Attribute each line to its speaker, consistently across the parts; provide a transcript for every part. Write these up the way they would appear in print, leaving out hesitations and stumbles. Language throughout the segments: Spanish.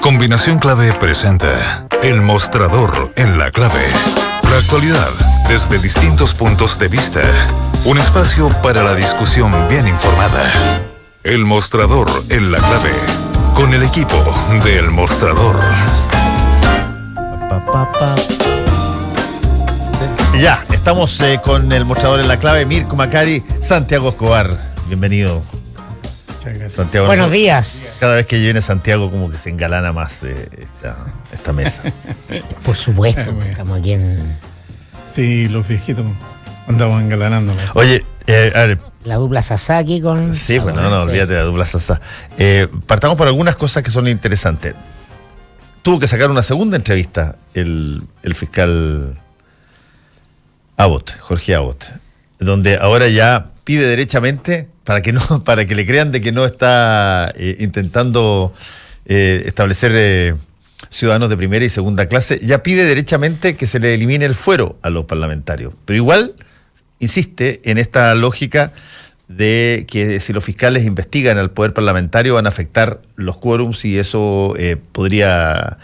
Speaker 1: Combinación Clave presenta El Mostrador en la Clave. La actualidad desde distintos puntos de vista. Un espacio para la discusión bien informada. El Mostrador en la Clave. Con el equipo de El Mostrador.
Speaker 2: Ya, estamos con El Mostrador en la Clave. Mirko Macari, Santiago Escobar. Bienvenido.
Speaker 3: Muchas gracias.
Speaker 2: Santiago,
Speaker 4: buenos días.
Speaker 2: Cada vez que viene Santiago como que se engalana más esta mesa.
Speaker 4: Por supuesto,
Speaker 3: Bueno.
Speaker 4: estamos aquí en
Speaker 3: Sí, los viejitos andamos engalanando.
Speaker 2: Oye, a ver,
Speaker 4: la dupla Sasaki con...
Speaker 2: sí, bueno, no, olvídate de la dupla Sasa. Partamos por algunas cosas que son interesantes. Tuvo que sacar una segunda entrevista el fiscal Abbott, Jorge Abbott, donde ahora ya pide derechamente para que le crean de que no está intentando establecer ciudadanos de primera y segunda clase, ya pide derechamente que se le elimine el fuero a los parlamentarios. Pero igual insiste en esta lógica de que si los fiscales investigan al poder parlamentario van a afectar los quórums y eso podría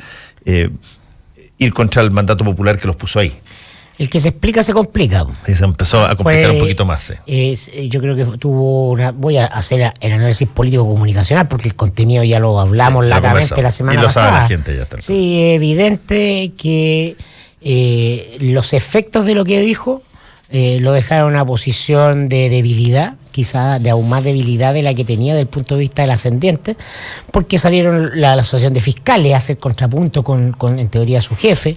Speaker 2: ir contra el mandato popular que los puso ahí.
Speaker 4: El que se explica se complica.
Speaker 2: Y se empezó a complicar un poquito más.
Speaker 4: Yo creo que tuvo una... Voy a hacer el análisis político-comunicacional porque el contenido ya lo hablamos largamente la semana pasada.
Speaker 2: Y lo sabe la gente ya.
Speaker 4: Sí, es evidente que los efectos de lo que dijo lo dejaron en una posición de debilidad, quizá de aún más debilidad de la que tenía desde el punto de vista del ascendiente, porque salieron la asociación de fiscales a hacer contrapunto con en teoría su jefe,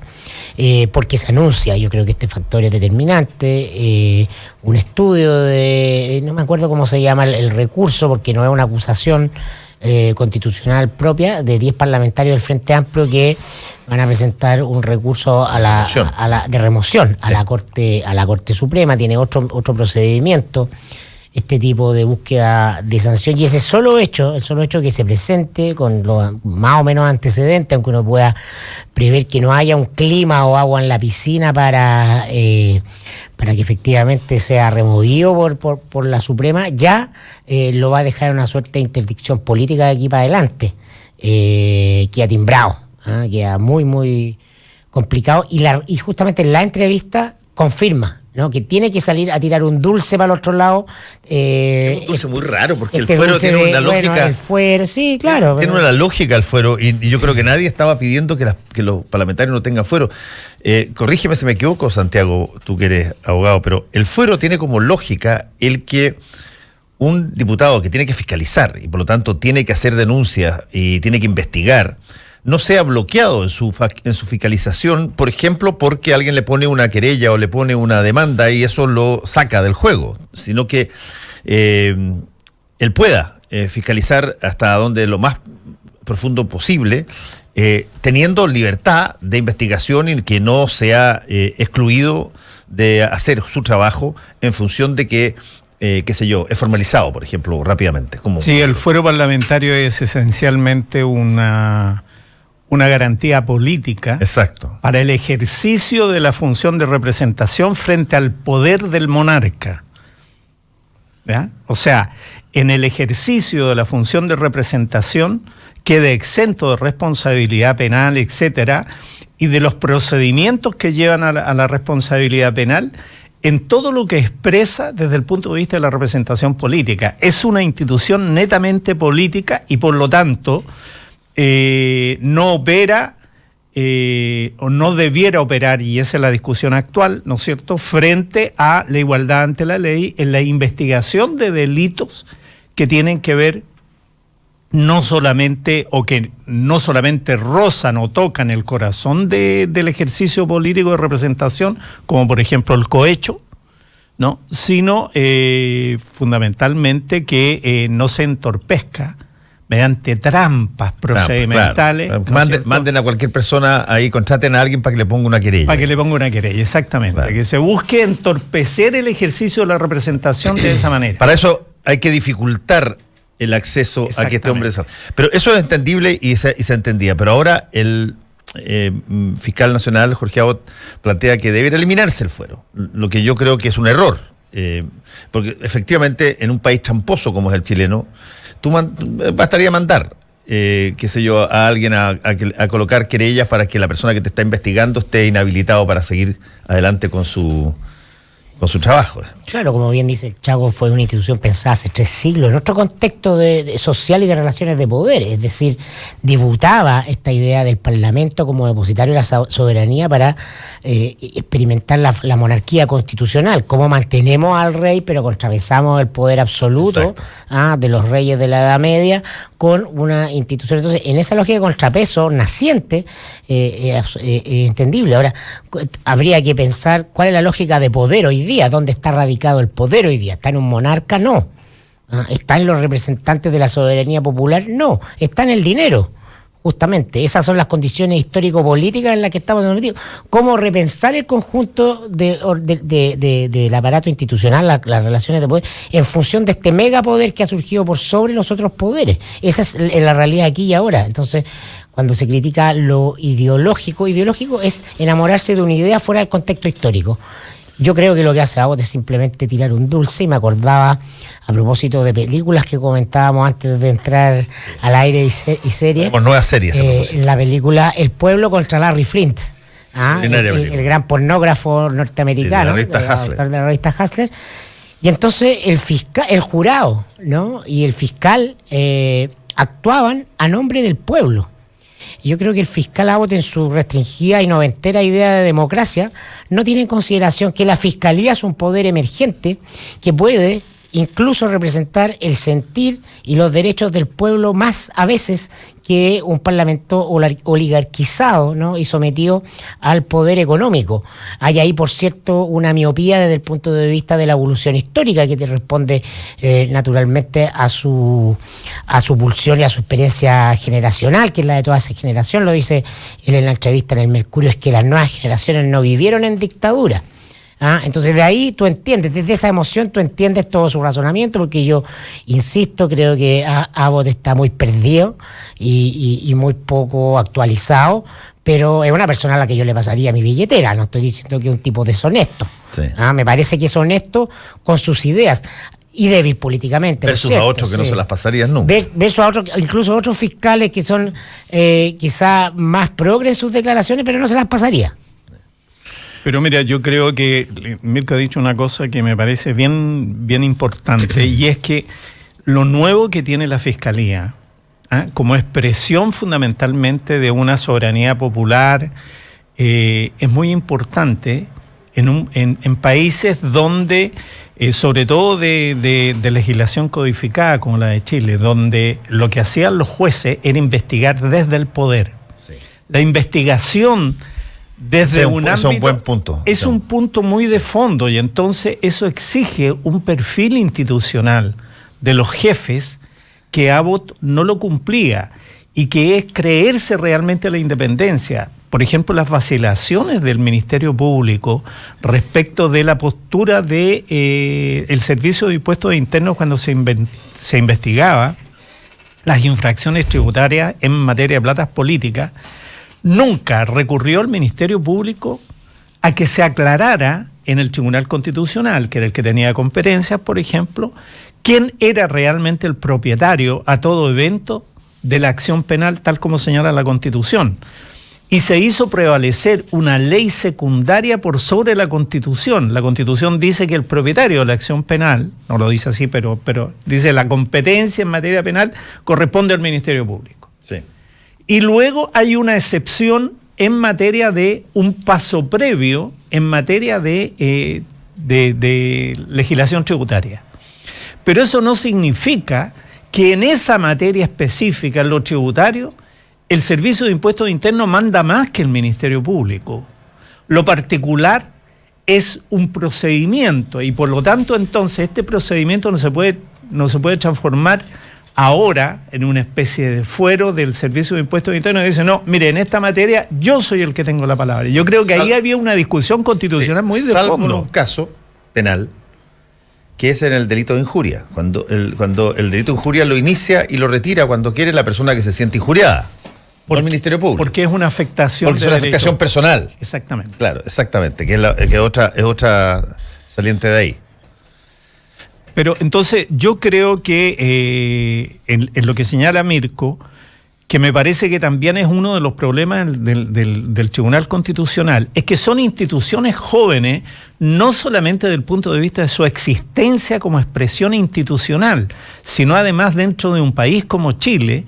Speaker 4: porque se anuncia, yo creo que este factor es determinante, un estudio de, no me acuerdo cómo se llama el recurso, porque no es una acusación constitucional propia, de 10 parlamentarios del Frente Amplio que van a presentar un recurso de remoción a la Corte Suprema. Tiene otro procedimiento este tipo de búsqueda de sanción, y ese el solo hecho que se presente con los más o menos antecedentes, aunque uno pueda prever que no haya un clima o agua en la piscina para que efectivamente sea removido por la Suprema, ya lo va a dejar en una suerte de interdicción política de aquí para adelante, queda timbrado, queda muy muy complicado, y justamente en la entrevista confirma, ¿no?, que tiene que salir a tirar un dulce para el otro lado.
Speaker 2: Es un dulce muy raro, porque el fuero tiene una lógica.
Speaker 4: Bueno, el fuero, sí, claro.
Speaker 2: Tiene una lógica el fuero, y yo creo que nadie estaba pidiendo que los parlamentarios no tengan fuero. Corrígeme si me equivoco, Santiago, tú que eres abogado, pero el fuero tiene como lógica el que un diputado que tiene que fiscalizar y por lo tanto tiene que hacer denuncias y tiene que investigar, no sea bloqueado en su fiscalización, por ejemplo, porque alguien le pone una querella o le pone una demanda y eso lo saca del juego, sino que él pueda fiscalizar hasta donde lo más profundo posible, teniendo libertad de investigación y que no sea excluido de hacer su trabajo en función de que qué sé yo, es formalizado, por ejemplo, rápidamente.
Speaker 3: Sí, el fuero parlamentario es esencialmente una garantía política.
Speaker 2: Exacto.
Speaker 3: Para el ejercicio de la función de representación frente al poder del monarca. ¿Ya? O sea, en el ejercicio de la función de representación quede exento de responsabilidad penal, etcétera, y de los procedimientos que llevan a la responsabilidad penal en todo lo que expresa desde el punto de vista de la representación política. Es una institución netamente política y por lo tanto no opera o no debiera operar, y esa es la discusión actual, ¿no es cierto?, frente a la igualdad ante la ley en la investigación de delitos que tienen que ver no solamente rozan o tocan el corazón del ejercicio político de representación, como por ejemplo el cohecho, ¿no?, sino fundamentalmente que no se entorpezca mediante trampas procedimentales.
Speaker 2: Claro. Manden a cualquier persona ahí, contraten a alguien para que le ponga una querella.
Speaker 3: Para que le ponga una querella, exactamente. Claro. Que se busque entorpecer el ejercicio de la representación de esa manera.
Speaker 2: Para eso hay que dificultar el acceso a que este hombre... Pero eso es entendible y se entendía. Pero ahora el fiscal nacional, Jorge Abbott, plantea que debería eliminarse el fuero. Lo que yo creo que es un error. Porque efectivamente en un país tramposo como es el chileno, bastaría mandar qué sé yo, a alguien a colocar querellas para que la persona que te está investigando esté inhabilitado para seguir adelante con su trabajo.
Speaker 4: Claro, como bien dice, el Chaco fue una institución pensada hace 3 siglos en otro contexto de social y de relaciones de poder, es decir, debutaba esta idea del Parlamento como depositario de la soberanía para experimentar la monarquía constitucional, cómo mantenemos al rey pero contrapesamos el poder absoluto de los reyes de la Edad Media con una institución. Entonces, en esa lógica de contrapeso naciente, entendible. Ahora, habría que pensar cuál es la lógica de poder hoy día. ¿Dónde está radicado el poder hoy día? ¿Está en un monarca? No. ¿Está en los representantes de la soberanía popular? No. Está en el dinero. Justamente, esas son las condiciones histórico-políticas en las que estamos sometidos. ¿Cómo repensar el conjunto del aparato institucional, las relaciones de poder, en función de este megapoder que ha surgido por sobre los otros poderes? Esa es la realidad aquí y ahora. Entonces, cuando se critica lo ideológico es enamorarse de una idea fuera del contexto histórico. Yo creo que lo que hace Abbott es simplemente tirar un dulce, y me acordaba, a propósito de películas que comentábamos antes de entrar al aire y serie.
Speaker 2: Como nuevas series.
Speaker 4: La película El pueblo contra Larry Flint. El gran pornógrafo norteamericano.
Speaker 2: De la
Speaker 4: revista Hustler. Y entonces el jurado, ¿no? Y el fiscal actuaban a nombre del pueblo. Yo creo que el fiscal Abbott, en su restringida y noventera idea de democracia, no tiene en consideración que la fiscalía es un poder emergente que puede incluso representar el sentir y los derechos del pueblo más a veces que un parlamento oligarquizado, ¿no? Y sometido al poder económico. Hay ahí, por cierto, una miopía desde el punto de vista de la evolución histórica que te responde naturalmente a su pulsión y a su experiencia generacional, que es la de toda esa generación. Lo dice él en la entrevista en el Mercurio, es que las nuevas generaciones no vivieron en dictadura. Entonces de ahí tú entiendes, desde esa emoción tú entiendes todo su razonamiento, porque yo insisto, creo que Abbott está muy perdido y muy poco actualizado, pero es una persona a la que yo le pasaría mi billetera. No estoy diciendo que es un tipo deshonesto.
Speaker 2: Sí.
Speaker 4: Me parece que es honesto con sus ideas y débil políticamente.
Speaker 2: Versus a otros que no se las pasarías nunca.
Speaker 4: Versus a otros, incluso otros fiscales que son quizá más progres sus declaraciones, pero no se las pasaría.
Speaker 3: Pero mira, yo creo que Mirko ha dicho una cosa que me parece bien importante, y es que lo nuevo que tiene la Fiscalía, como expresión fundamentalmente de una soberanía popular, es muy importante en países donde, sobre todo de legislación codificada como la de Chile, donde lo que hacían los jueces era investigar desde el poder. Sí. La investigación desde un ámbito,
Speaker 2: es un buen punto.
Speaker 3: Es un punto muy de fondo, y entonces eso exige un perfil institucional de los jefes que Abbott no lo cumplía, y que es creerse realmente la independencia. Por ejemplo, las vacilaciones del Ministerio Público respecto de la postura de el Servicio de Impuestos Internos cuando se investigaba las infracciones tributarias en materia de platas políticas. Nunca recurrió al Ministerio Público a que se aclarara en el Tribunal Constitucional, que era el que tenía competencias, por ejemplo, quién era realmente el propietario a todo evento de la acción penal, tal como señala la Constitución. Y se hizo prevalecer una ley secundaria por sobre la Constitución. La Constitución dice que el propietario de la acción penal, no lo dice así, pero dice la competencia en materia penal corresponde al Ministerio Público.
Speaker 2: Sí.
Speaker 3: Y luego hay una excepción en materia de un paso previo, en materia de legislación tributaria. Pero eso no significa que en esa materia específica, en lo tributario, el Servicio de Impuestos Internos manda más que el Ministerio Público. Lo particular es un procedimiento, y por lo tanto entonces este procedimiento no se puede transformar ahora en una especie de fuero del Servicio de Impuestos Internos, y dice, no, mire, en esta materia yo soy el que tengo la palabra. Yo creo que ahí había una discusión constitucional muy de
Speaker 2: salvo
Speaker 3: fondo.
Speaker 2: En un caso penal, que es en el delito de injuria, cuando el delito de injuria lo inicia y lo retira cuando quiere la persona que se siente injuriada por el Ministerio Público.
Speaker 4: Porque
Speaker 3: es una afectación.
Speaker 2: Porque es una afectación personal.
Speaker 3: Exactamente.
Speaker 2: Claro, exactamente, que es otra saliente de ahí.
Speaker 3: Pero entonces yo creo que en lo que señala Mirko, que me parece que también es uno de los problemas del Tribunal Constitucional, es que son instituciones jóvenes, no solamente desde el punto de vista de su existencia como expresión institucional, sino además dentro de un país como Chile,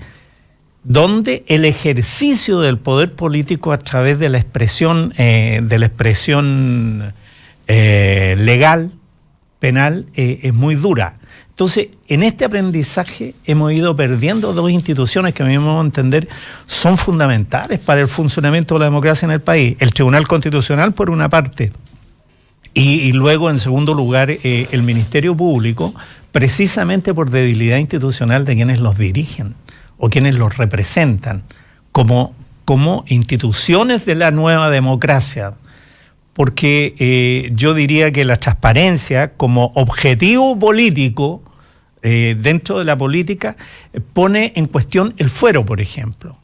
Speaker 3: donde el ejercicio del poder político a través de la expresión legal, penal, es muy dura. Entonces, en este aprendizaje hemos ido perdiendo dos instituciones que a mi modo de entender son fundamentales para el funcionamiento de la democracia en el país. El Tribunal Constitucional, por una parte, y luego, en segundo lugar, el Ministerio Público, precisamente por debilidad institucional de quienes los dirigen o quienes los representan como instituciones de la nueva democracia. Porque yo diría que la transparencia como objetivo político dentro de la política pone en cuestión el fuero, por ejemplo.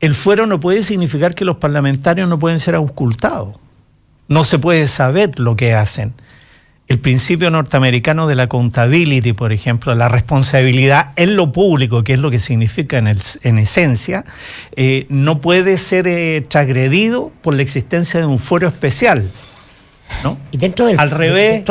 Speaker 3: El fuero no puede significar que los parlamentarios no pueden ser auscultados. No se puede saber lo que hacen. El principio norteamericano de la accountability, por ejemplo, la responsabilidad en lo público, que es lo que significa en esencia, no puede ser transgredido por la existencia de un fuero especial, ¿no?
Speaker 4: Y dentro de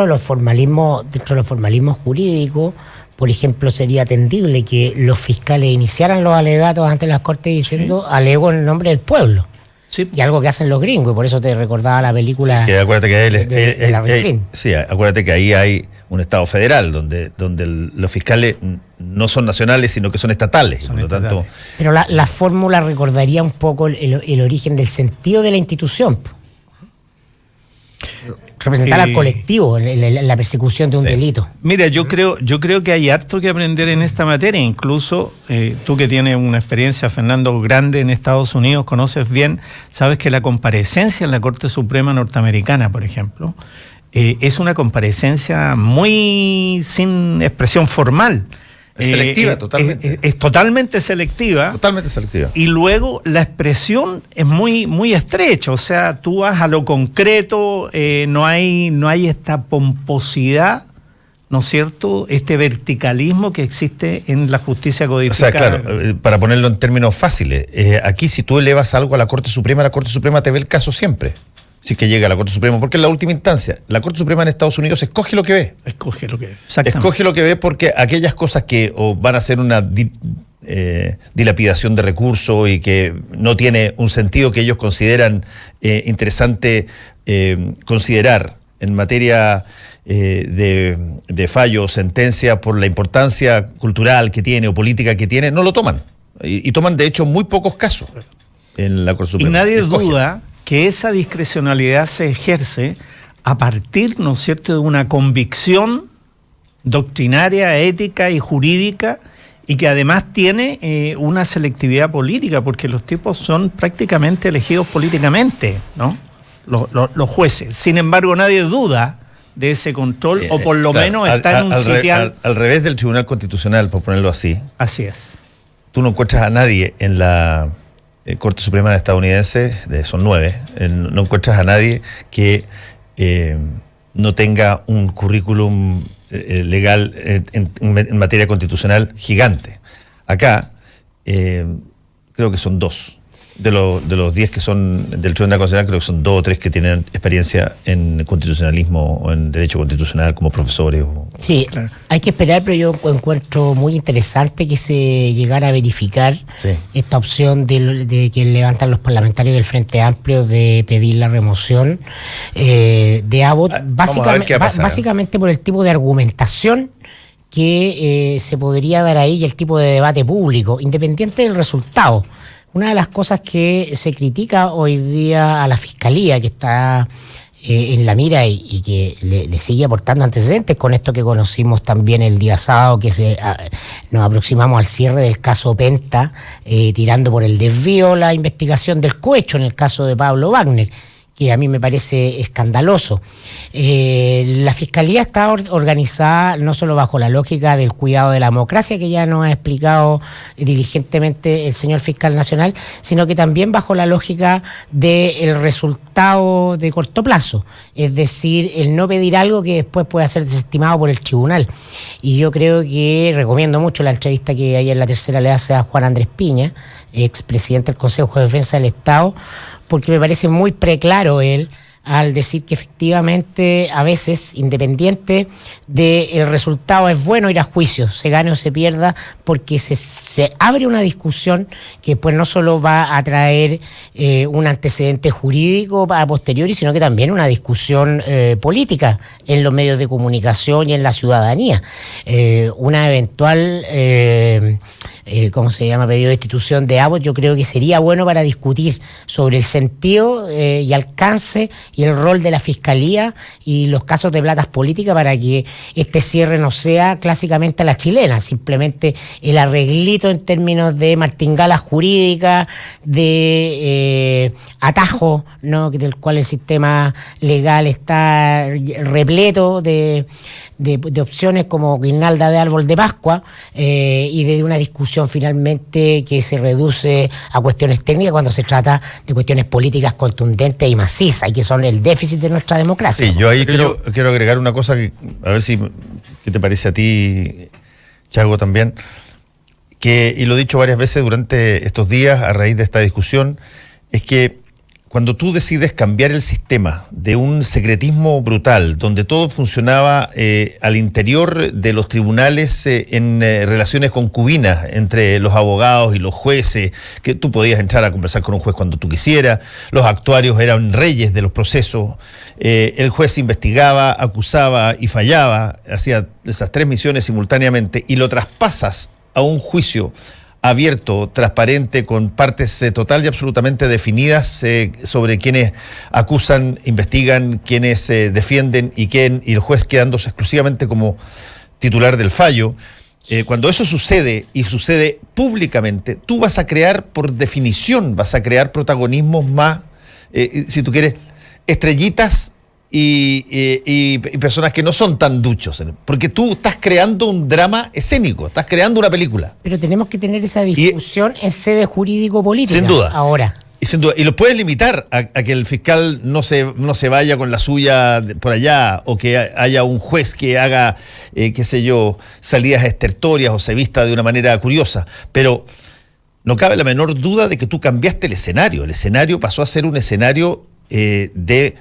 Speaker 4: los formalismos jurídicos, por ejemplo, sería atendible que los fiscales iniciaran los alegatos ante las Cortes diciendo alego en el nombre del pueblo. Sí. Y algo que hacen los gringos, y por eso te recordaba la película.
Speaker 2: Sí, que acuérdate que acuérdate que ahí hay un Estado federal donde los fiscales no son nacionales, sino que son estatales. Por lo tanto,
Speaker 4: pero la fórmula recordaría un poco el origen del sentido de la institución. Representar al colectivo en la persecución de un delito.
Speaker 3: Mira, yo creo que hay harto que aprender en esta materia. Incluso tú que tienes una experiencia, Fernando, grande en Estados Unidos, conoces bien, sabes que la comparecencia en la Corte Suprema norteamericana, por ejemplo, es una comparecencia muy sin expresión formal.
Speaker 2: Es selectiva, totalmente.
Speaker 3: Es totalmente selectiva.
Speaker 2: Totalmente selectiva.
Speaker 3: Y luego la expresión es muy, muy estrecha. O sea, tú vas a lo concreto, no hay esta pomposidad, ¿no es cierto? Este verticalismo que existe en la justicia codificada.
Speaker 2: O sea, claro, para ponerlo en términos fáciles, aquí si tú elevas algo a la Corte Suprema te ve el caso siempre. Si es que llega a la Corte Suprema, porque en la última instancia, la Corte Suprema en Estados Unidos escoge lo que ve.
Speaker 3: Escoge lo que ve,
Speaker 2: exactamente. Escoge lo que ve porque aquellas cosas que van a ser una dilapidación de recursos y que no tiene un sentido que ellos consideran interesante considerar en materia de fallo o sentencia por la importancia cultural que tiene o política que tiene, no lo toman. Y toman, de hecho, muy pocos casos en la Corte Suprema.
Speaker 3: Y nadie duda que esa discrecionalidad se ejerce a partir, ¿no es cierto?, de una convicción doctrinaria, ética y jurídica, y que además tiene una selectividad política, porque los tipos son prácticamente elegidos políticamente, ¿no? Los jueces. Sin embargo, nadie duda de ese control, o por lo menos está en un sitial.
Speaker 2: Al revés del Tribunal Constitucional, por ponerlo así.
Speaker 3: Así es.
Speaker 2: Tú no encuentras a nadie en la Corte Suprema estadounidense, son 9, no encuentras a nadie que no tenga un currículum legal en materia constitucional gigante. Acá creo que son 2. De los 10 que son del Tribunal Constitucional, creo que son 2 o 3 que tienen experiencia en constitucionalismo o en derecho constitucional como profesores.
Speaker 4: Sí, claro. Hay que esperar, pero yo encuentro muy interesante que se llegara a verificar esta opción de que levantan los parlamentarios del Frente Amplio de pedir la remoción de Abbott, básicamente por el tipo de argumentación que se podría dar ahí y el tipo de debate público, independiente del resultado. Una de las cosas que se critica hoy día a la Fiscalía, que está en la mira y que le sigue aportando antecedentes con esto que conocimos también el día sábado, que nos aproximamos al cierre del caso Penta, tirando por el desvío la investigación del cohecho en el caso de Pablo Wagner, que a mí me parece escandaloso. La Fiscalía está organizada no solo bajo la lógica del cuidado de la democracia, que ya nos ha explicado diligentemente el señor fiscal nacional, sino que también bajo la lógica del resultado de corto plazo, es decir, el no pedir algo que después pueda ser desestimado por el tribunal. Y yo creo que recomiendo mucho la entrevista que ayer La Tercera le hace a Juan Andrés Piña, expresidente del Consejo de Defensa del Estado, porque me parece muy preclaro él al decir que efectivamente a veces, independiente del resultado, es bueno ir a juicio, se gane o se pierda, porque se abre una discusión que pues no solo va a traer un antecedente jurídico a posteriori, sino que también una discusión política en los medios de comunicación y en la ciudadanía. Una eventual pedido de destitución de Abbott, yo creo que sería bueno para discutir sobre el sentido y alcance y el rol de la Fiscalía y los casos de platas políticas, para que este cierre no sea clásicamente a la chilena, simplemente el arreglito en términos de martingala jurídica, de atajo, ¿no?, del cual el sistema legal está repleto de opciones como guirnalda de árbol de Pascua, y de una discusión finalmente que se reduce a cuestiones técnicas cuando se trata de cuestiones políticas contundentes y macizas, y que son el déficit de nuestra democracia.
Speaker 2: Sí, yo ahí quiero agregar una cosa que, a ver si qué te parece a ti, Thiago, también, y lo he dicho varias veces durante estos días a raíz de esta discusión, es que cuando tú decides cambiar el sistema de un secretismo brutal, donde todo funcionaba al interior de los tribunales en relaciones concubinas entre los abogados y los jueces, que tú podías entrar a conversar con un juez cuando tú quisieras, los actuarios eran reyes de los procesos, el juez investigaba, acusaba y fallaba, hacía esas tres misiones simultáneamente, y lo traspasas a un juicio abierto, transparente, con partes total y absolutamente definidas sobre quienes acusan, investigan, quienes defienden y el juez quedándose exclusivamente como titular del fallo. Cuando eso sucede y sucede públicamente, tú vas a crear, por definición, vas a crear protagonismos más, si tú quieres, estrellitas y personas que no son tan duchos, porque tú estás creando un drama escénico, estás creando una película.
Speaker 4: Pero tenemos que tener esa discusión en sede jurídico-política.
Speaker 2: Sin duda.
Speaker 4: Ahora.
Speaker 2: Y lo puedes limitar a que el fiscal no se vaya con la suya por allá, o que haya un juez que haga, salidas estertorias o se vista de una manera curiosa. Pero no cabe la menor duda de que tú cambiaste el escenario. El escenario pasó a ser un escenario de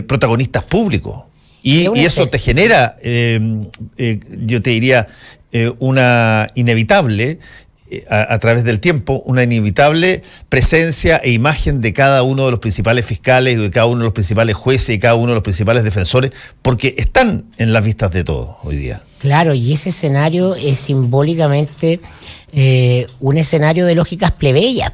Speaker 2: protagonistas públicos, y eso te genera, yo te diría, una inevitable, a través del tiempo, una inevitable presencia e imagen de cada uno de los principales fiscales, y de cada uno de los principales jueces y cada uno de los principales defensores, porque están en las vistas de todos hoy día. Claro, y ese escenario es simbólicamente un escenario de lógicas plebeyas,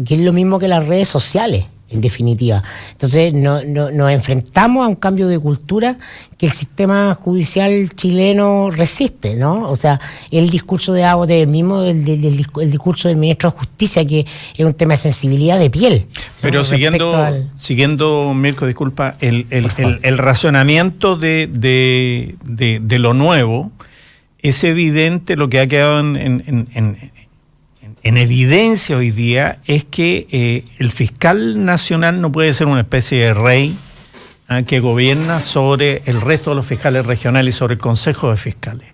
Speaker 2: que es lo mismo que las redes sociales, en definitiva. Entonces nos enfrentamos a un cambio de cultura que el sistema judicial chileno resiste, ¿no? O sea, el discurso de Abbott es el mismo el discurso del ministro de Justicia, que es un tema de sensibilidad de piel, ¿no?
Speaker 3: Pero siguiendo, Mirko, disculpa, el racionamiento de lo nuevo, es evidente. Lo que ha quedado en evidencia hoy día es que el fiscal nacional no puede ser una especie de rey que gobierna sobre el resto de los fiscales regionales y sobre el Consejo de Fiscales.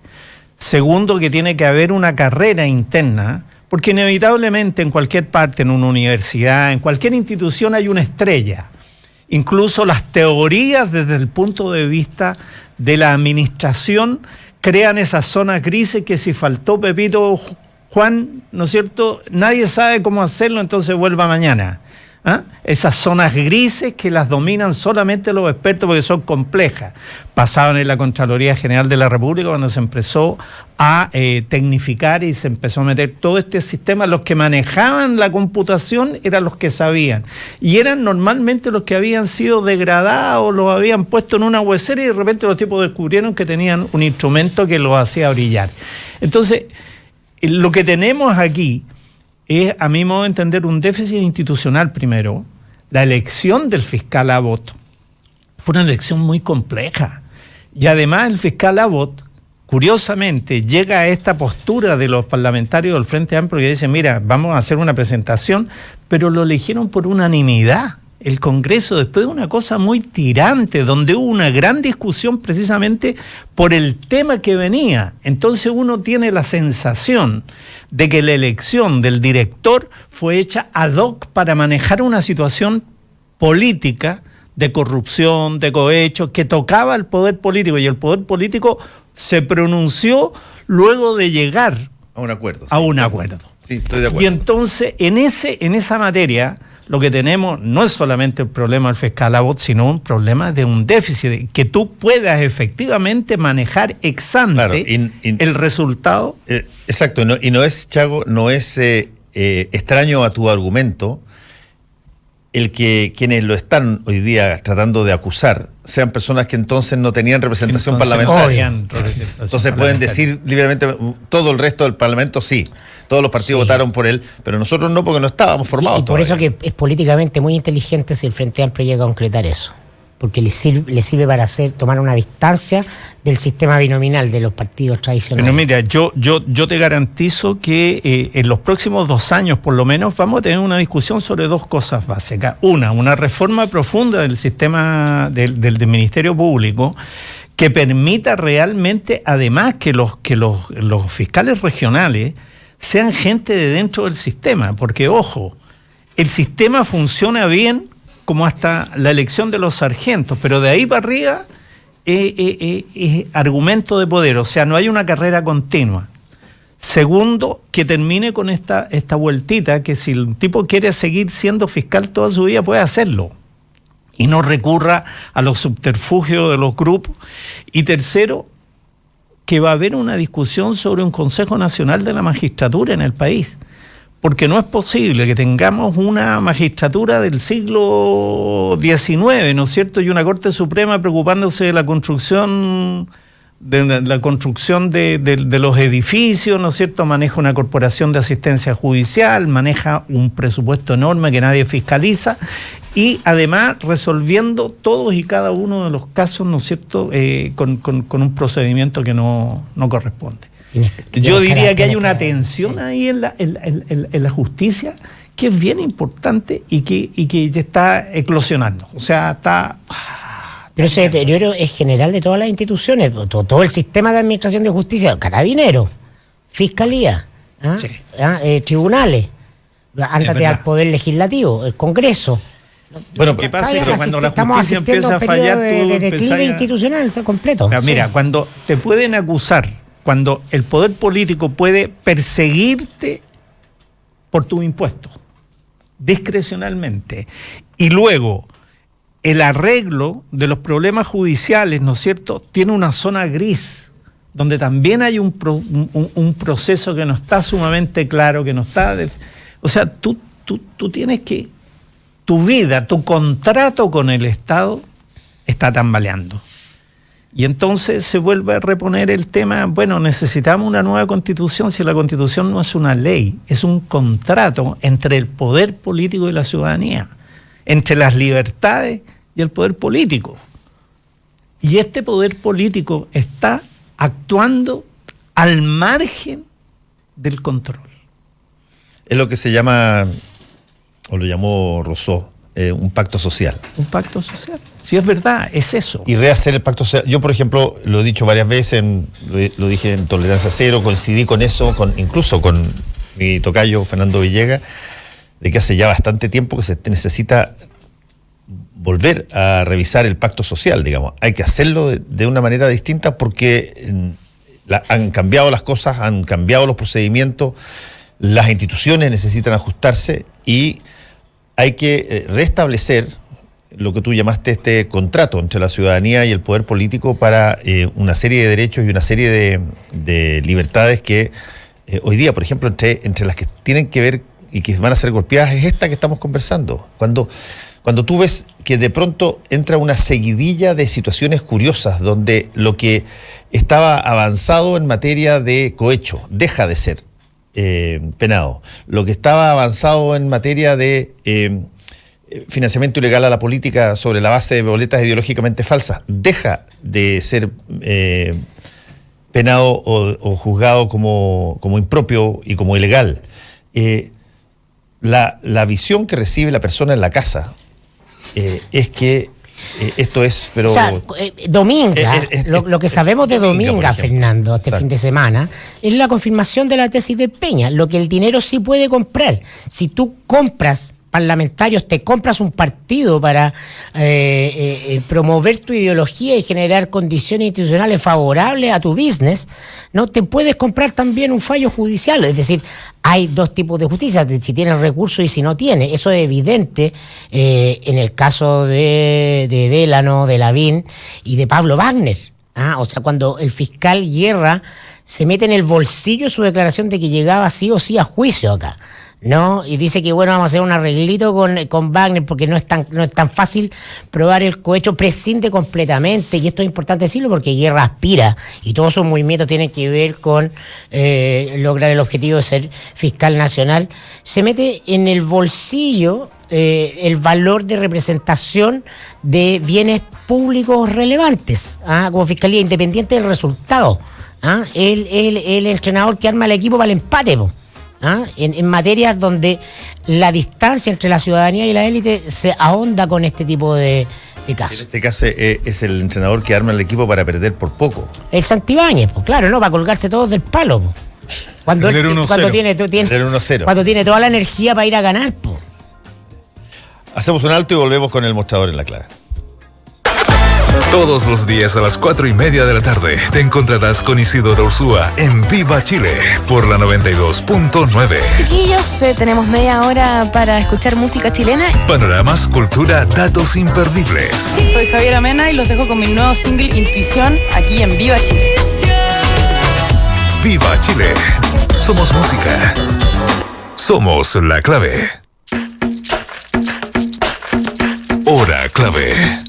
Speaker 3: Segundo, que tiene que haber una carrera interna, porque inevitablemente en cualquier parte, en una universidad, en cualquier institución hay una estrella. Incluso las teorías desde el punto de vista de la administración crean esas zonas grises que si faltó Pepito Juan, ¿no es cierto?, nadie sabe cómo hacerlo, entonces vuelva mañana. Esas zonas grises que las dominan solamente los expertos porque son complejas. Pasaban en la Contraloría General de la República cuando se empezó a tecnificar y se empezó a meter todo este sistema. Los que manejaban la computación eran los que sabían. Y eran normalmente los que habían sido degradados, los habían puesto en una huesera, y de repente los tipos descubrieron que tenían un instrumento que los hacía brillar. Entonces, lo que tenemos aquí es, a mi modo de entender, un déficit institucional primero, la elección del fiscal Abbott fue una elección muy compleja. Y además el fiscal Abbott, curiosamente, llega a esta postura de los parlamentarios del Frente Amplio y dice, mira, vamos a hacer una presentación, pero lo eligieron por unanimidad. El Congreso, después de una cosa muy tirante, donde hubo una gran discusión precisamente por el tema que venía. Entonces uno tiene la sensación de que la elección del director fue hecha ad hoc para manejar una situación política de corrupción, de cohecho, que tocaba al poder político, y el poder político se pronunció luego de llegar
Speaker 2: a un acuerdo.
Speaker 3: A un acuerdo.
Speaker 2: Sí, estoy de acuerdo.
Speaker 3: Y entonces, en esa materia, lo que tenemos no es solamente el problema del fiscal Abbott, sino un problema de un déficit, que tú puedas efectivamente manejar ex ante
Speaker 2: Claro,
Speaker 3: el resultado.
Speaker 2: Exacto, y no es, Chago, no es extraño a tu argumento el que quienes lo están hoy día tratando de acusar sean personas que entonces no tenían representación parlamentaria. Entonces pueden decir libremente, todo el resto del Parlamento sí. Todos los partidos votaron por él, pero nosotros no, porque no estábamos formados.
Speaker 4: Y por
Speaker 2: todavía.
Speaker 4: eso que es políticamente muy inteligente si el Frente Amplio llega a concretar eso. Porque le sirve para tomar una distancia del sistema binominal de los partidos tradicionales.
Speaker 3: Pero mira, yo te garantizo que en los próximos 2 años, por lo menos, vamos a tener una discusión sobre 2 cosas básicas. Una reforma profunda del sistema del Ministerio Público, que permita realmente, además, que los fiscales regionales sean gente de dentro del sistema, porque ojo, el sistema funciona bien como hasta la elección de los sargentos, pero de ahí para arriba es argumento de poder, o sea, no hay una carrera continua. Segundo, que termine con esta vueltita, que si el tipo quiere seguir siendo fiscal toda su vida, puede hacerlo, y no recurra a los subterfugios de los grupos. Y tercero, que va a haber una discusión sobre un Consejo Nacional de la Magistratura en el país, porque no es posible que tengamos una magistratura del siglo XIX, ¿no es cierto?, y una Corte Suprema preocupándose de la construcción de los edificios, ¿no es cierto?, maneja una corporación de asistencia judicial, maneja un presupuesto enorme que nadie fiscaliza, y además resolviendo todos y cada uno de los casos, ¿no es cierto?, con un procedimiento que no corresponde. Yo diría que hay una tensión ahí en la justicia que es bien importante y que está eclosionando. O sea, está...
Speaker 4: Pero ese deterioro es general de todas las instituciones, todo el sistema de administración de justicia, carabineros, fiscalía,
Speaker 3: Sí.
Speaker 4: tribunales, ándate al poder legislativo, el Congreso.
Speaker 2: Bueno,
Speaker 3: ¿qué pasa?
Speaker 4: Pero
Speaker 3: Cuando la justicia empieza a fallar, tú
Speaker 4: de
Speaker 3: empezás
Speaker 4: declive
Speaker 3: a...
Speaker 4: institucional completo.
Speaker 3: Pero mira, cuando te pueden acusar, cuando el poder político puede perseguirte por tus impuestos, discrecionalmente, y luego el arreglo de los problemas judiciales, ¿no es cierto?, tiene una zona gris, donde también hay un proceso que no está sumamente claro, que no está... O sea, tú tienes que... Tu vida, tu contrato con el Estado está tambaleando. Y entonces se vuelve a reponer el tema, bueno, necesitamos una nueva constitución, si la constitución no es una ley, es un contrato entre el poder político y la ciudadanía, entre las libertades y el poder político. Y este poder político está actuando al margen del control.
Speaker 2: Es lo que se llama, o lo llamó Rousseau, un pacto social.
Speaker 3: Un pacto social. Si es verdad, es eso.
Speaker 2: Y rehacer el pacto social. Yo, por ejemplo, lo he dicho varias veces, lo dije en Tolerancia Cero, coincidí con eso, incluso con mi tocayo Fernando Villegas, de que hace ya bastante tiempo que se necesita volver a revisar el pacto social, digamos. Hay que hacerlo de una manera distinta porque han cambiado las cosas, han cambiado los procedimientos, las instituciones necesitan ajustarse y hay que restablecer lo que tú llamaste este contrato entre la ciudadanía y el poder político para una serie de derechos y una serie de libertades que hoy día, por ejemplo, entre las que tienen que ver y que van a ser golpeadas es esta que estamos conversando. Cuando tú ves que de pronto entra una seguidilla de situaciones curiosas donde lo que estaba avanzado en materia de cohecho deja de ser penado. Lo que estaba avanzado en materia de financiamiento ilegal a la política sobre la base de boletas ideológicamente falsas, deja de ser penado o juzgado como impropio y como ilegal. La visión que recibe la persona en la casa es que esto es, pero...
Speaker 4: O sea, Dominga, lo que sabemos de Dominga, Fernando, este fin de semana, es la confirmación de la tesis de Peña, lo que el dinero sí puede comprar. Si tú compras parlamentarios, te compras un partido para promover tu ideología y generar condiciones institucionales favorables a tu business, ¿no? Te puedes comprar también un fallo judicial. Es decir, hay dos tipos de justicia, si tienes recursos y si no tienes. Eso es evidente en el caso de Délano, de Lavín y de Pablo Wagner. O sea, cuando el fiscal Guerra se mete en el bolsillo su declaración de que llegaba sí o sí a juicio acá, ¿no? Y dice que bueno, vamos a hacer un arreglito con Wagner porque no es tan fácil probar el cohecho, prescinde completamente, y esto es importante decirlo porque Guerra aspira y todos sus movimientos tienen que ver con lograr el objetivo de ser fiscal nacional. Se mete en el bolsillo el valor de representación de bienes públicos relevantes, como fiscalía independiente del resultado. El entrenador que arma el equipo para el empate, en materias donde la distancia entre la ciudadanía y la élite se ahonda con este tipo de casos.
Speaker 2: En este caso es el entrenador que arma el equipo para perder por poco.
Speaker 4: El Santibáñez, pues claro, ¿no? Para colgarse todos del palo, po. Cuando tiene toda la energía para ir a ganar, pues.
Speaker 2: Hacemos un alto y volvemos con el mostrador en la clave.
Speaker 1: Todos los días a las 4:30 de la tarde te encontrarás con Isidoro Ursúa en Viva Chile por la 92.9.
Speaker 5: Chiquillos, tenemos media hora para escuchar música chilena.
Speaker 1: Panoramas, cultura, datos imperdibles.
Speaker 6: Soy Javiera Mena y los dejo con mi nuevo single Intuición aquí en Viva Chile.
Speaker 1: Viva Chile. Somos música. Somos la clave. Hora clave.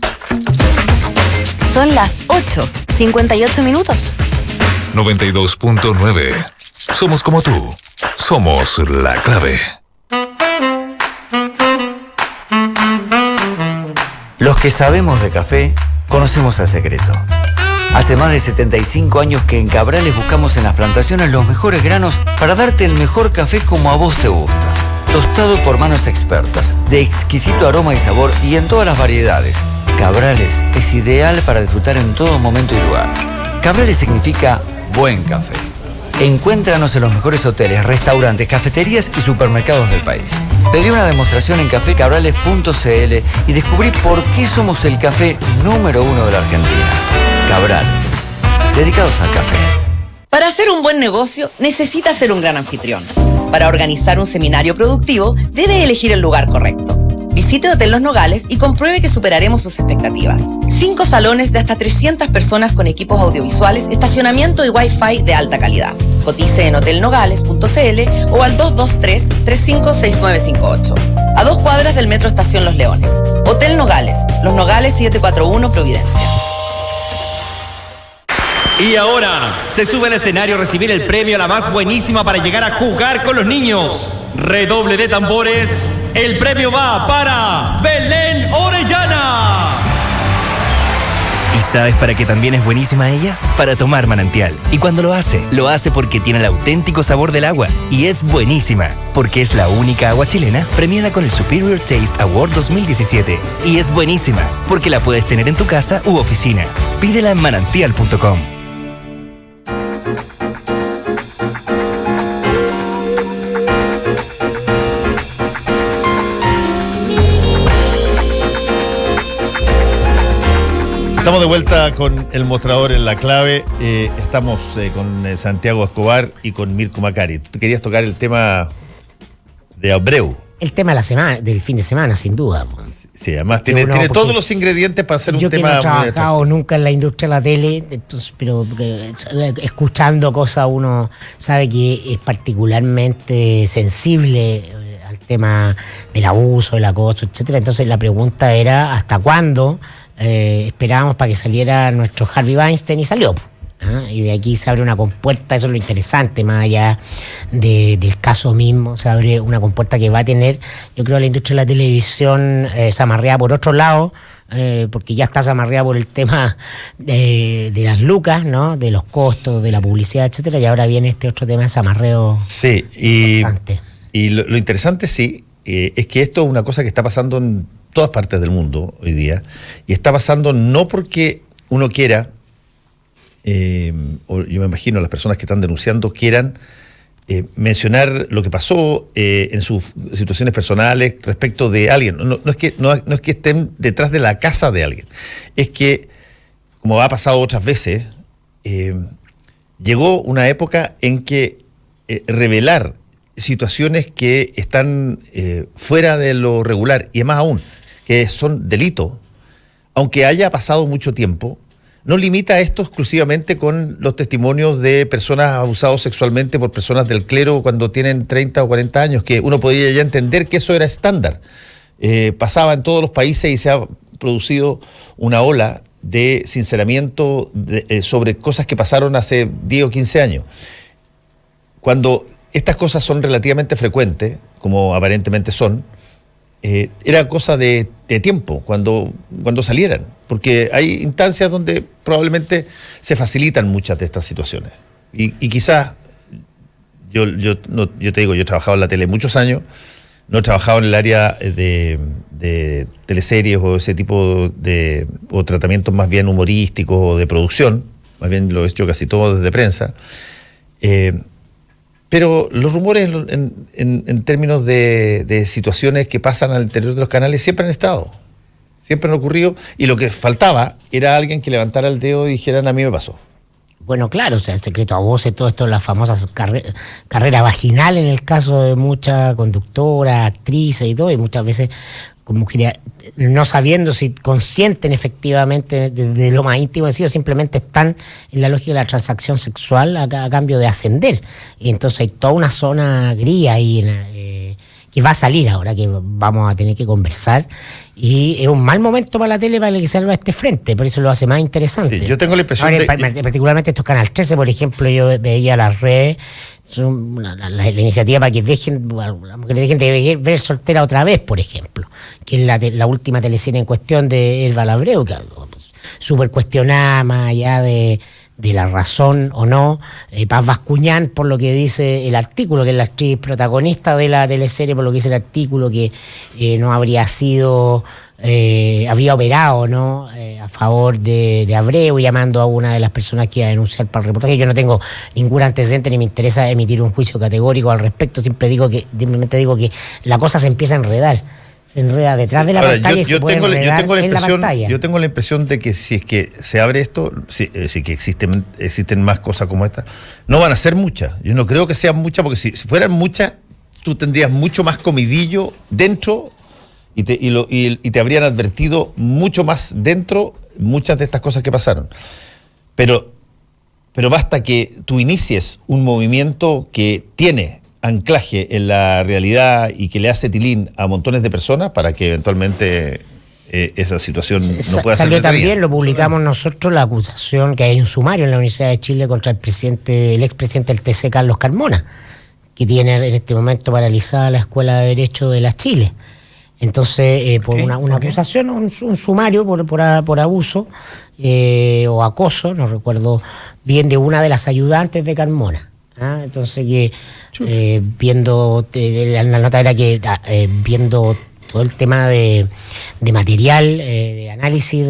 Speaker 5: Son las 8:58 minutos.
Speaker 1: 92.9. Somos como tú. Somos la clave.
Speaker 7: Los que sabemos de café, conocemos el secreto. Hace más de 75 años que en Cabrales buscamos en las plantaciones los mejores granos para darte el mejor café como a vos te gusta. Tostado por manos expertas, de exquisito aroma y sabor y en todas las variedades. Cabrales es ideal para disfrutar en todo momento y lugar. Cabrales significa buen café. Encuéntranos en los mejores hoteles, restaurantes, cafeterías y supermercados del país. Pedí una demostración en cafecabrales.cl y descubrí por qué somos el café número 1 de la Argentina. Cabrales, dedicados al café.
Speaker 8: Para hacer un buen negocio, necesita ser un gran anfitrión. Para organizar un seminario productivo, debe elegir el lugar correcto. Visite Hotel Los Nogales y compruebe que superaremos sus expectativas. 5 salones de hasta 300 personas con equipos audiovisuales, estacionamiento y Wi-Fi de alta calidad. Cotice en hotelnogales.cl o al 223-356958. A 2 cuadras del Metro Estación Los Leones. Hotel Nogales, Los Nogales 741 Providencia.
Speaker 9: Y ahora se sube al escenario a recibir el premio a la más buenísima para llegar a jugar con los niños. Redoble de tambores. El premio va para Belén Orellana.
Speaker 10: ¿Y sabes para qué también es buenísima ella? Para tomar manantial. Y cuando lo hace porque tiene el auténtico sabor del agua. Y es buenísima, porque es la única agua chilena premiada con el Superior Taste Award 2017. Y es buenísima, porque la puedes tener en tu casa u oficina. Pídela en manantial.com.
Speaker 2: Estamos de vuelta con el mostrador en la clave. Estamos con Santiago Escobar y con Mirko Macari. Tú querías tocar el tema de Abreu.
Speaker 4: El tema de la semana, del fin de semana, sin duda.
Speaker 2: Sí, además tiene todos los ingredientes para hacer un tema.
Speaker 4: Yo que no he trabajado nunca en la industria de la tele, entonces, pero escuchando cosas uno sabe que es particularmente sensible al tema del abuso, el acoso, etcétera. Entonces la pregunta era ¿hasta cuándo esperábamos para que saliera nuestro Harvey Weinstein? Y salió. Y de aquí se abre una compuerta, eso es lo interesante, más allá del caso mismo, se abre una compuerta que va a tener, yo creo, la industria de la televisión zamarreada por otro lado, porque ya está zamarreada por el tema de las lucas, ¿no? De los costos, de la publicidad, etcétera, y ahora viene este otro tema de zamarreo.
Speaker 2: Sí, y lo interesante, sí, es que esto es una cosa que está pasando en todas partes del mundo hoy día, y está pasando no porque uno quiera, o yo me imagino las personas que están denunciando quieran mencionar lo que pasó en sus situaciones personales respecto de alguien. No es que estén detrás de la casa de alguien, es que, como ha pasado otras veces, llegó una época en que revelar situaciones que están fuera de lo regular, y más aún, que son delitos, aunque haya pasado mucho tiempo, no limita esto exclusivamente con los testimonios de personas abusadas sexualmente por personas del clero cuando tienen 30 o 40 años, que uno podía ya entender que eso era estándar. Pasaba en todos los países y se ha producido una ola de sinceramiento sobre cosas que pasaron hace 10 o 15 años. Cuando estas cosas son relativamente frecuentes, como aparentemente son, era cosa de tiempo cuando salieran, porque hay instancias donde probablemente se facilitan muchas de estas situaciones. Y quizás, yo te digo, yo he trabajado en la tele muchos años, no he trabajado en el área de teleseries o ese tipo de o tratamientos más bien humorísticos o de producción, más bien lo he hecho casi todo desde prensa. Pero los rumores en términos de situaciones que pasan al interior de los canales siempre han estado, siempre han ocurrido, y lo que faltaba era alguien que levantara el dedo y dijera: a mí me pasó.
Speaker 4: Bueno, claro, o sea, el secreto a voces, todo esto, las famosas carrera vaginal en el caso de muchas conductoras, actrices y todo, y muchas veces con mujeres no sabiendo si consienten efectivamente de lo más íntimo de sí, o simplemente están en la lógica de la transacción sexual a cambio de ascender. Y entonces hay toda una zona gris ahí que va a salir ahora, que vamos a tener que conversar, y es un mal momento para la tele para que salga este frente, por eso lo hace más interesante.
Speaker 2: Sí, yo tengo la impresión
Speaker 4: particularmente estos Canal 13, por ejemplo, yo veía las redes, la iniciativa para que dejen de ver Soltera otra vez, por ejemplo, que es la última teleserie en cuestión de Elba Labreu, que súper cuestionada más allá de la razón o no, Paz Bascuñán, por lo que dice el artículo, que es la actriz protagonista de la teleserie, por lo que dice el artículo, que no habría sido, habría operado, ¿no? A favor de Abreu, llamando a una de las personas que iba a denunciar para el reportaje. Yo no tengo ningún antecedente ni me interesa emitir un juicio categórico al respecto, simplemente digo que la cosa se empieza a enredar. Se enreda detrás de la pantalla y se puede enredar en la pantalla.
Speaker 2: Yo tengo la impresión de que si es que se abre esto, si que existen más cosas como esta, no van a ser muchas. Yo no creo que sean muchas, porque si fueran muchas, tú tendrías mucho más comidillo dentro y te habrían advertido mucho más dentro muchas de estas cosas que pasaron. Pero basta que tú inicies un movimiento que tiene anclaje en la realidad y que le hace tilín a montones de personas para que eventualmente esa situación no pueda ser
Speaker 4: salió
Speaker 2: detenida.
Speaker 4: También lo publicamos nosotros, la acusación que hay un sumario en la Universidad de Chile contra el expresidente del TC, Carlos Carmona, que tiene en este momento paralizada la Escuela de Derecho de la Chile. Entonces, por una acusación, un sumario por abuso o acoso, no recuerdo bien, de una de las ayudantes de Carmona. Entonces, que viendo, la nota era que viendo todo el tema de material, de análisis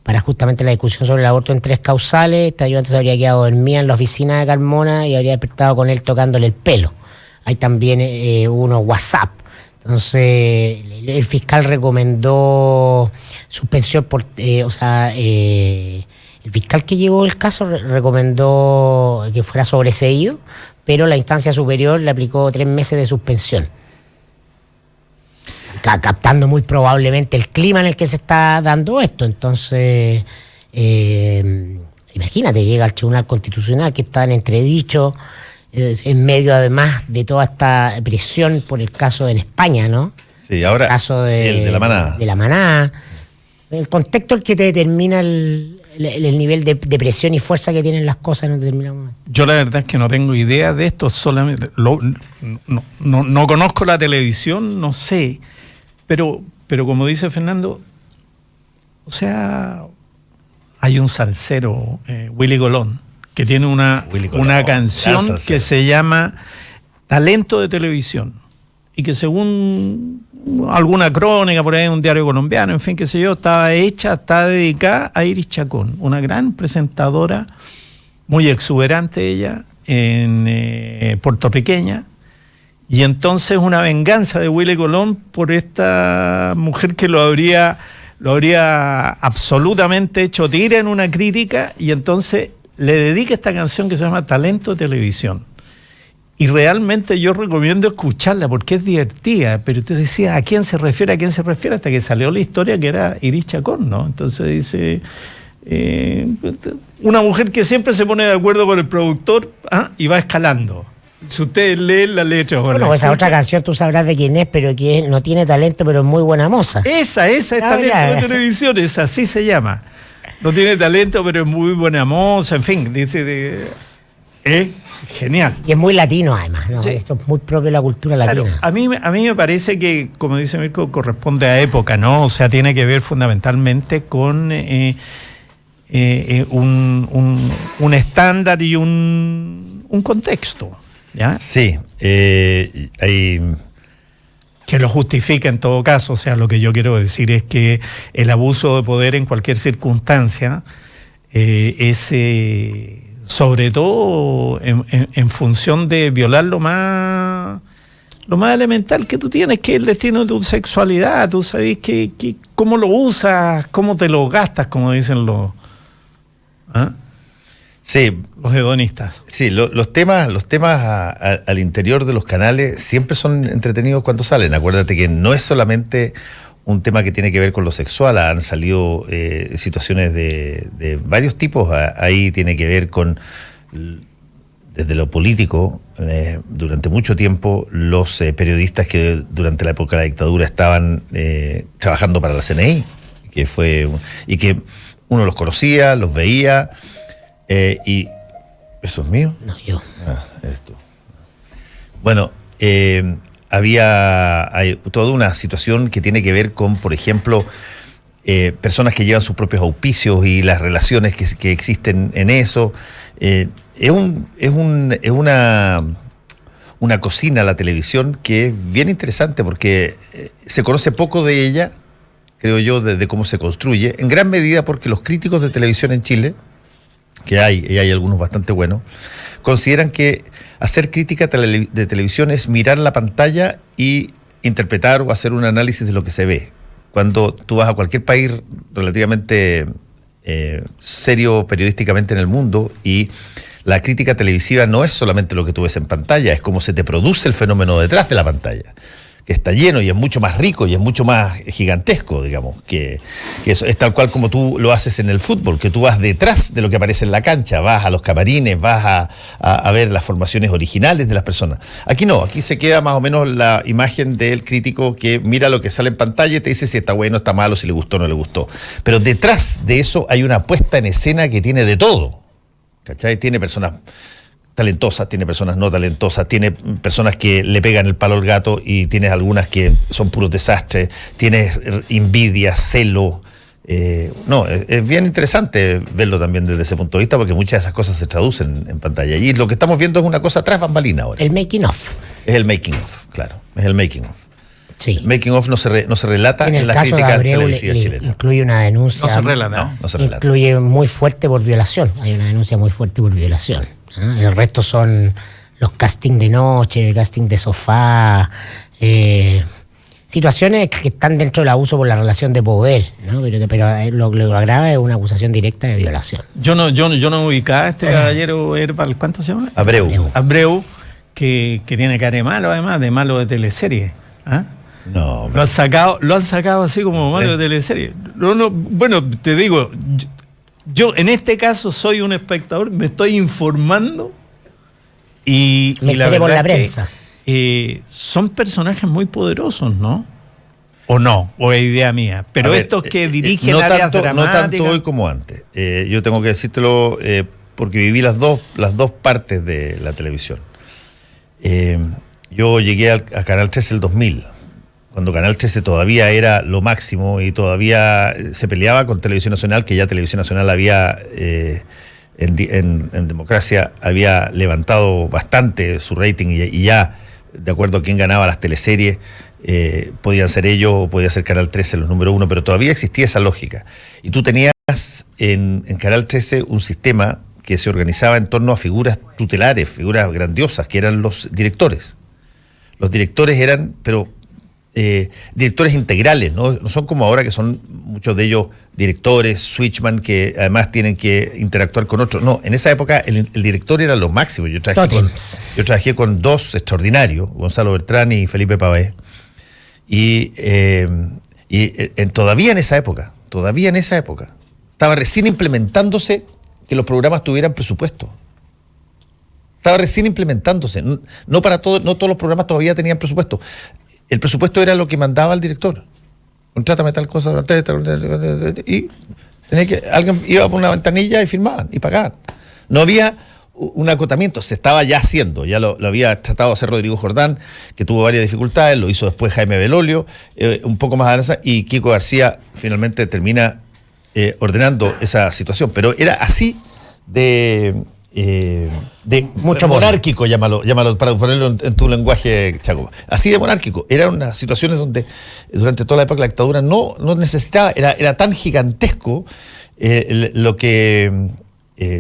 Speaker 4: para justamente la discusión sobre el aborto en 3 causales, esta ayudante se habría quedado dormida en la oficina de Carmona y habría despertado con él tocándole el pelo. Hay también unos WhatsApp. Entonces, el fiscal recomendó suspensión el fiscal que llevó el caso recomendó que fuera sobreseído, pero la instancia superior le aplicó 3 meses de suspensión, captando muy probablemente el clima en el que se está dando esto. Entonces, imagínate, llega al Tribunal Constitucional, que está en entredicho, en medio además de toda esta presión por el caso en España, ¿no?
Speaker 2: Sí, ahora
Speaker 4: el caso
Speaker 2: el de la manada.
Speaker 4: De la manada. El contexto es el que te determina el nivel de presión y fuerza que tienen las cosas en un determinado momento.
Speaker 3: Yo la verdad es que no tengo idea de esto, solamente no conozco la televisión, no sé, pero como dice Fernando, o sea, hay un salsero, Willy Colón, que tiene una canción que se llama Talento de Televisión, y que según alguna crónica por ahí en un diario colombiano, en fin, qué sé yo, está dedicada a Iris Chacón, una gran presentadora, muy exuberante ella, puertorriqueña, y entonces una venganza de Willy Colón por esta mujer que lo habría absolutamente hecho tira en una crítica, y entonces le dedica esta canción que se llama Talento de Televisión. Y realmente yo recomiendo escucharla porque es divertida, pero tú decías, ¿a quién se refiere? Hasta que salió la historia que era Iris Chacón, ¿no? Entonces dice, una mujer que siempre se pone de acuerdo con el productor y va escalando. Si ustedes leen la letra...
Speaker 4: Bueno, esa otra canción tú sabrás de quién es, pero que no tiene talento, pero es muy buena moza.
Speaker 3: Esa es Talento de Televisión, esa así se llama. No tiene talento, pero es muy buena moza, en fin, dice... genial.
Speaker 4: Y es muy latino además, ¿no? Sí. Esto es muy propio de la cultura latina.
Speaker 3: Claro, a mí me parece que, como dice Mirko, corresponde a época, ¿no? O sea, tiene que ver fundamentalmente con un estándar y un contexto, ¿ya?
Speaker 2: Sí, hay...
Speaker 3: Que lo justifica en todo caso. O sea, lo que yo quiero decir es que el abuso de poder en cualquier circunstancia es... sobre todo en función de violar lo más elemental que tú tienes, que es el destino de tu sexualidad. Tú sabes que cómo lo usas, cómo te lo gastas, como dicen los hedonistas.
Speaker 2: Sí, los temas al interior de los canales siempre son entretenidos cuando salen. Acuérdate que no es solamente un tema que tiene que ver con lo sexual, han salido situaciones de varios tipos, ahí tiene que ver con, desde lo político, durante mucho tiempo los periodistas que durante la época de la dictadura estaban trabajando para la CNI, y que uno los conocía, los veía, y... ¿Eso es mío?
Speaker 4: No, yo.
Speaker 2: Eres tú. Bueno, hay toda una situación que tiene que ver con, por ejemplo, personas que llevan sus propios auspicios y las relaciones que existen en eso. Es una cocina, la televisión, que es bien interesante porque se conoce poco de ella, creo yo, de cómo se construye, en gran medida porque los críticos de televisión en Chile, que hay algunos bastante buenos, consideran que hacer crítica de televisión es mirar la pantalla y interpretar o hacer un análisis de lo que se ve. Cuando tú vas a cualquier país relativamente serio periodísticamente en el mundo, y la crítica televisiva no es solamente lo que tú ves en pantalla, es cómo se te produce el fenómeno detrás de la pantalla, que está lleno y es mucho más rico y es mucho más gigantesco, digamos, que eso. Es tal cual como tú lo haces en el fútbol, que tú vas detrás de lo que aparece en la cancha, vas a los camarines, vas a ver las formaciones originales de las personas. Aquí no, aquí se queda más o menos la imagen del crítico que mira lo que sale en pantalla y te dice si está bueno, está malo, si le gustó o no le gustó. Pero detrás de eso hay una puesta en escena que tiene de todo, ¿cachai? Tiene personas talentosas, tiene personas no talentosas, tiene personas que le pegan el palo al gato y tienes algunas que son puros desastres, tienes envidia, celo. Es bien interesante verlo también desde ese punto de vista, porque muchas de esas cosas se traducen en pantalla. Y lo que estamos viendo es una cosa tras bambalina ahora.
Speaker 4: El making of.
Speaker 2: Es el making of, claro. Es el making of.
Speaker 4: Sí.
Speaker 2: El making of no se relata en las críticas televisivas chilenas.
Speaker 4: Incluye una denuncia.
Speaker 3: No se relata.
Speaker 2: No se relata.
Speaker 4: Incluye muy fuerte por violación. Hay una denuncia muy fuerte por violación. El resto son los castings de noche, casting de sofá, situaciones que están dentro del abuso por la relación de poder, ¿no? Pero lo agrava es una acusación directa de violación.
Speaker 3: Yo no ubicaba a este caballero Herbal, ¿cuánto se llama? Abreu, que tiene cara de malo, además, de malo de teleserie.
Speaker 2: No,
Speaker 3: lo han sacado así como malo de teleserie. Bueno, te digo, yo en este caso soy un espectador, me estoy informando y la verdad
Speaker 4: por la
Speaker 3: es
Speaker 4: prensa.
Speaker 3: que son personajes muy poderosos, ¿no? ¿O no? ¿O es idea mía? Pero estos que dirigen áreas dramáticas...
Speaker 2: No tanto hoy como antes. Yo tengo que decírtelo porque viví las dos partes de la televisión. Yo llegué a Canal 13 el 2000, cuando Canal 13 todavía era lo máximo y todavía se peleaba con Televisión Nacional, que ya Televisión Nacional había... En democracia había levantado bastante su rating y ya, de acuerdo a quién ganaba las teleseries, podían ser ellos o podía ser Canal 13 los número uno, pero todavía existía esa lógica. Y tú tenías en Canal 13 un sistema que se organizaba en torno a figuras tutelares, figuras grandiosas, que eran los directores. Los directores eran, directores integrales, no son como ahora que son muchos de ellos directores, switchman, que además tienen que interactuar con otros. No, en esa época el director era lo máximo. Yo trabajé con dos extraordinarios, Gonzalo Bertrán y Felipe Pavé. Todavía en esa época, estaba recién implementándose que los programas tuvieran presupuesto. Estaba recién implementándose. No todos los programas todavía tenían presupuesto. El presupuesto era lo que mandaba el director. Contrátame tal cosa, y alguien iba por una ventanilla y firmaban y pagaban. No había un acotamiento, se estaba ya haciendo, ya lo había tratado de hacer Rodrigo Jordán, que tuvo varias dificultades, lo hizo después Jaime Belolio, un poco más avanzada, y Kiko García finalmente termina ordenando esa situación. Pero era así de mucho monárquico, llámalo para ponerlo en tu lenguaje, Chaco. Así de monárquico. Eran unas situaciones donde durante toda la época de la dictadura no necesitaba, era tan gigantesco lo que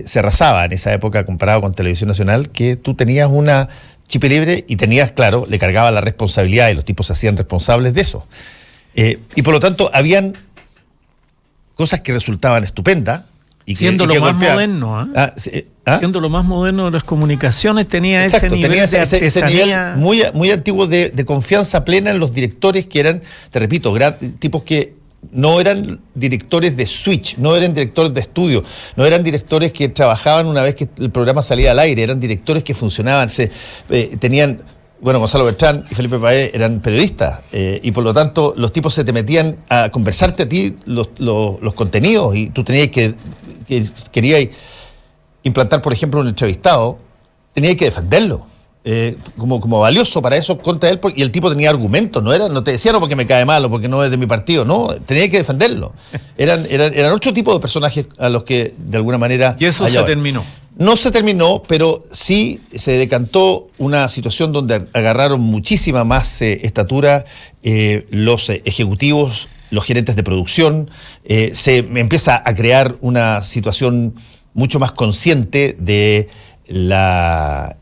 Speaker 2: se arrasaba en esa época comparado con Televisión Nacional, que tú tenías una chip libre y tenías, claro, le cargaba la responsabilidad y los tipos se hacían responsables de eso. Y por lo tanto, habían cosas que resultaban estupendas.
Speaker 3: Siendo lo más moderno, siendo lo más moderno de las comunicaciones, tenía ese nivel de artesanía. Ese nivel
Speaker 2: muy antiguo de confianza plena en los directores que eran, te repito, tipos que no eran directores de switch, no eran directores de estudio, no eran directores que trabajaban una vez que el programa salía al aire, eran directores que funcionaban, tenían... Bueno, Gonzalo Bertrán y Felipe Paé eran periodistas y por lo tanto los tipos se te metían a conversarte a ti los contenidos y tú tenías que querías implantar, por ejemplo, un entrevistado, tenías que defenderlo como valioso para eso contra él, y el tipo tenía argumentos, no te decía no porque me cae mal o porque no es de mi partido, no, tenías que defenderlo. Eran otro tipo de personajes a los que de alguna manera...
Speaker 3: Y eso se terminó.
Speaker 2: No se terminó, pero sí se decantó una situación donde agarraron muchísima más estatura los ejecutivos, los gerentes de producción. Se empieza a crear una situación mucho más consciente de la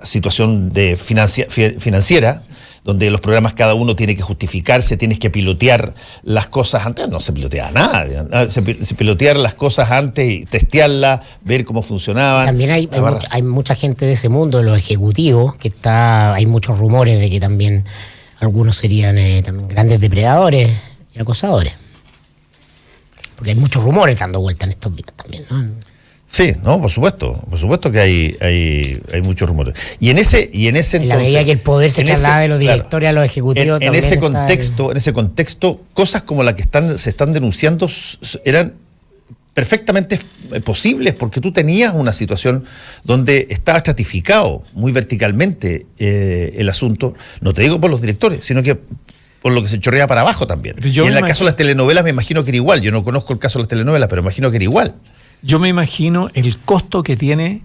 Speaker 2: situación financiera, donde los programas cada uno tiene que justificarse, tienes que pilotear las cosas antes. No se piloteaba nada, se pilotear las cosas antes y testearlas, ver cómo funcionaban.
Speaker 4: También hay mucha gente de ese mundo, los ejecutivos, hay muchos rumores de que también algunos serían también grandes depredadores y acosadores. Porque hay muchos rumores dando vuelta en estos días también, ¿no?
Speaker 2: Sí, no, por supuesto que hay muchos rumores. Y en ese entonces,
Speaker 4: en la medida que el poder se traslada de los directores a los ejecutivos,
Speaker 2: en ese contexto, cosas como las que se están denunciando eran perfectamente posibles, porque tú tenías una situación donde estaba estratificado muy verticalmente el asunto, no te digo por los directores, sino que por lo que se chorrea para abajo también. Y en el caso de las telenovelas me imagino que era igual. Yo no conozco el caso de las telenovelas, pero me imagino que era igual.
Speaker 3: Yo me imagino el costo que tiene,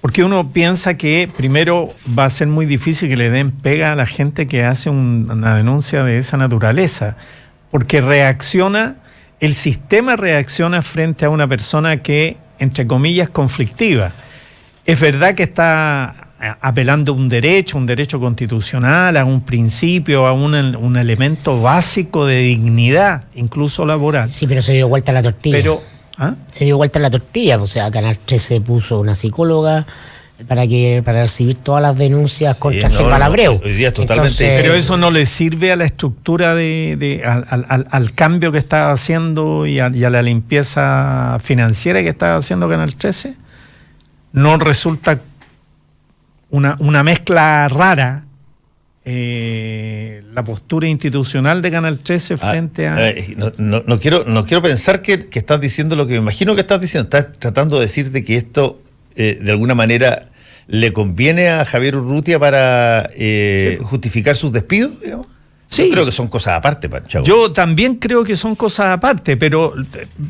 Speaker 3: porque uno piensa que primero va a ser muy difícil que le den pega a la gente que hace una denuncia de esa naturaleza, porque el sistema reacciona frente a una persona que, entre comillas, conflictiva. Es verdad que está apelando a un derecho constitucional, a un principio, a un elemento básico de dignidad, incluso laboral.
Speaker 4: Sí, pero se dio vuelta la tortilla. Se dio vuelta la tortilla, o sea, Canal 13 puso una psicóloga para recibir todas las denuncias contra Jefa Labreu.
Speaker 2: Hoy día es totalmente...
Speaker 3: Pero eso no le sirve a la estructura al cambio que está haciendo y a la limpieza financiera que está haciendo Canal 13. No resulta una mezcla rara la postura institucional de Canal 13 frente a...
Speaker 2: No quiero pensar que estás diciendo lo que me imagino que estás diciendo. Estás tratando de decir de que esto, de alguna manera, le conviene a Javier Urrutia para justificar sus despidos, digamos. Sí. Yo creo que son cosas aparte, Panchao.
Speaker 3: Yo también creo que son cosas aparte, pero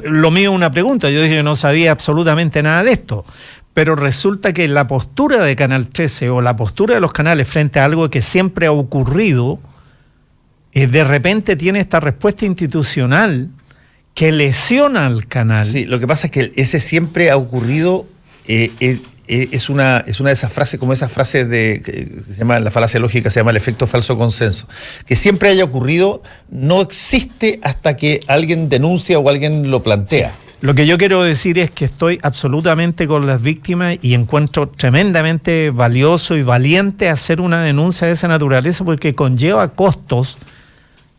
Speaker 3: lo mío es una pregunta. Yo dije que no sabía absolutamente nada de esto. Pero resulta que la postura de Canal 13 o la postura de los canales frente a algo que siempre ha ocurrido, de repente tiene esta respuesta institucional que lesiona al canal.
Speaker 2: Sí, lo que pasa es que ese siempre ha ocurrido, es una de esas frases, como esas frases que se llama, la falacia lógica se llama el efecto falso consenso. Que siempre haya ocurrido no existe hasta que alguien denuncia o alguien lo plantea. Sí.
Speaker 3: Lo que yo quiero decir es que estoy absolutamente con las víctimas y encuentro tremendamente valioso y valiente hacer una denuncia de esa naturaleza porque conlleva costos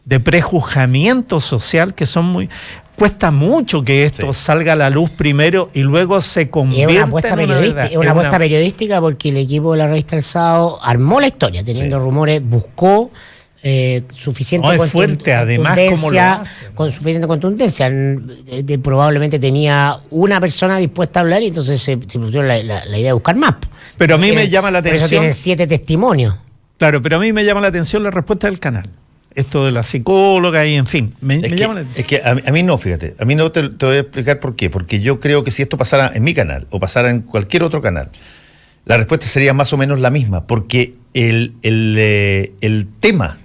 Speaker 3: de prejuzgamiento social que son muy... Cuesta mucho que esto salga a la luz primero y luego se convierta
Speaker 4: en una apuesta periodística. Es una apuesta periodística porque el equipo de la revista El Sábado armó la historia, teniendo rumores, buscó... suficiente contundencia, con suficiente contundencia. Probablemente tenía una persona dispuesta a hablar y entonces se pusieron la idea de buscar más.
Speaker 3: Pero a mí me llama la atención.
Speaker 4: Por eso tienen 7 testimonios.
Speaker 3: Claro, pero a mí me llama la atención la respuesta del canal. Esto de la psicóloga y en fin. Me llama la atención.
Speaker 2: Es que a mí no, fíjate. A mí no te voy a explicar por qué. Porque yo creo que si esto pasara en mi canal o pasara en cualquier otro canal, la respuesta sería más o menos la misma. Porque el tema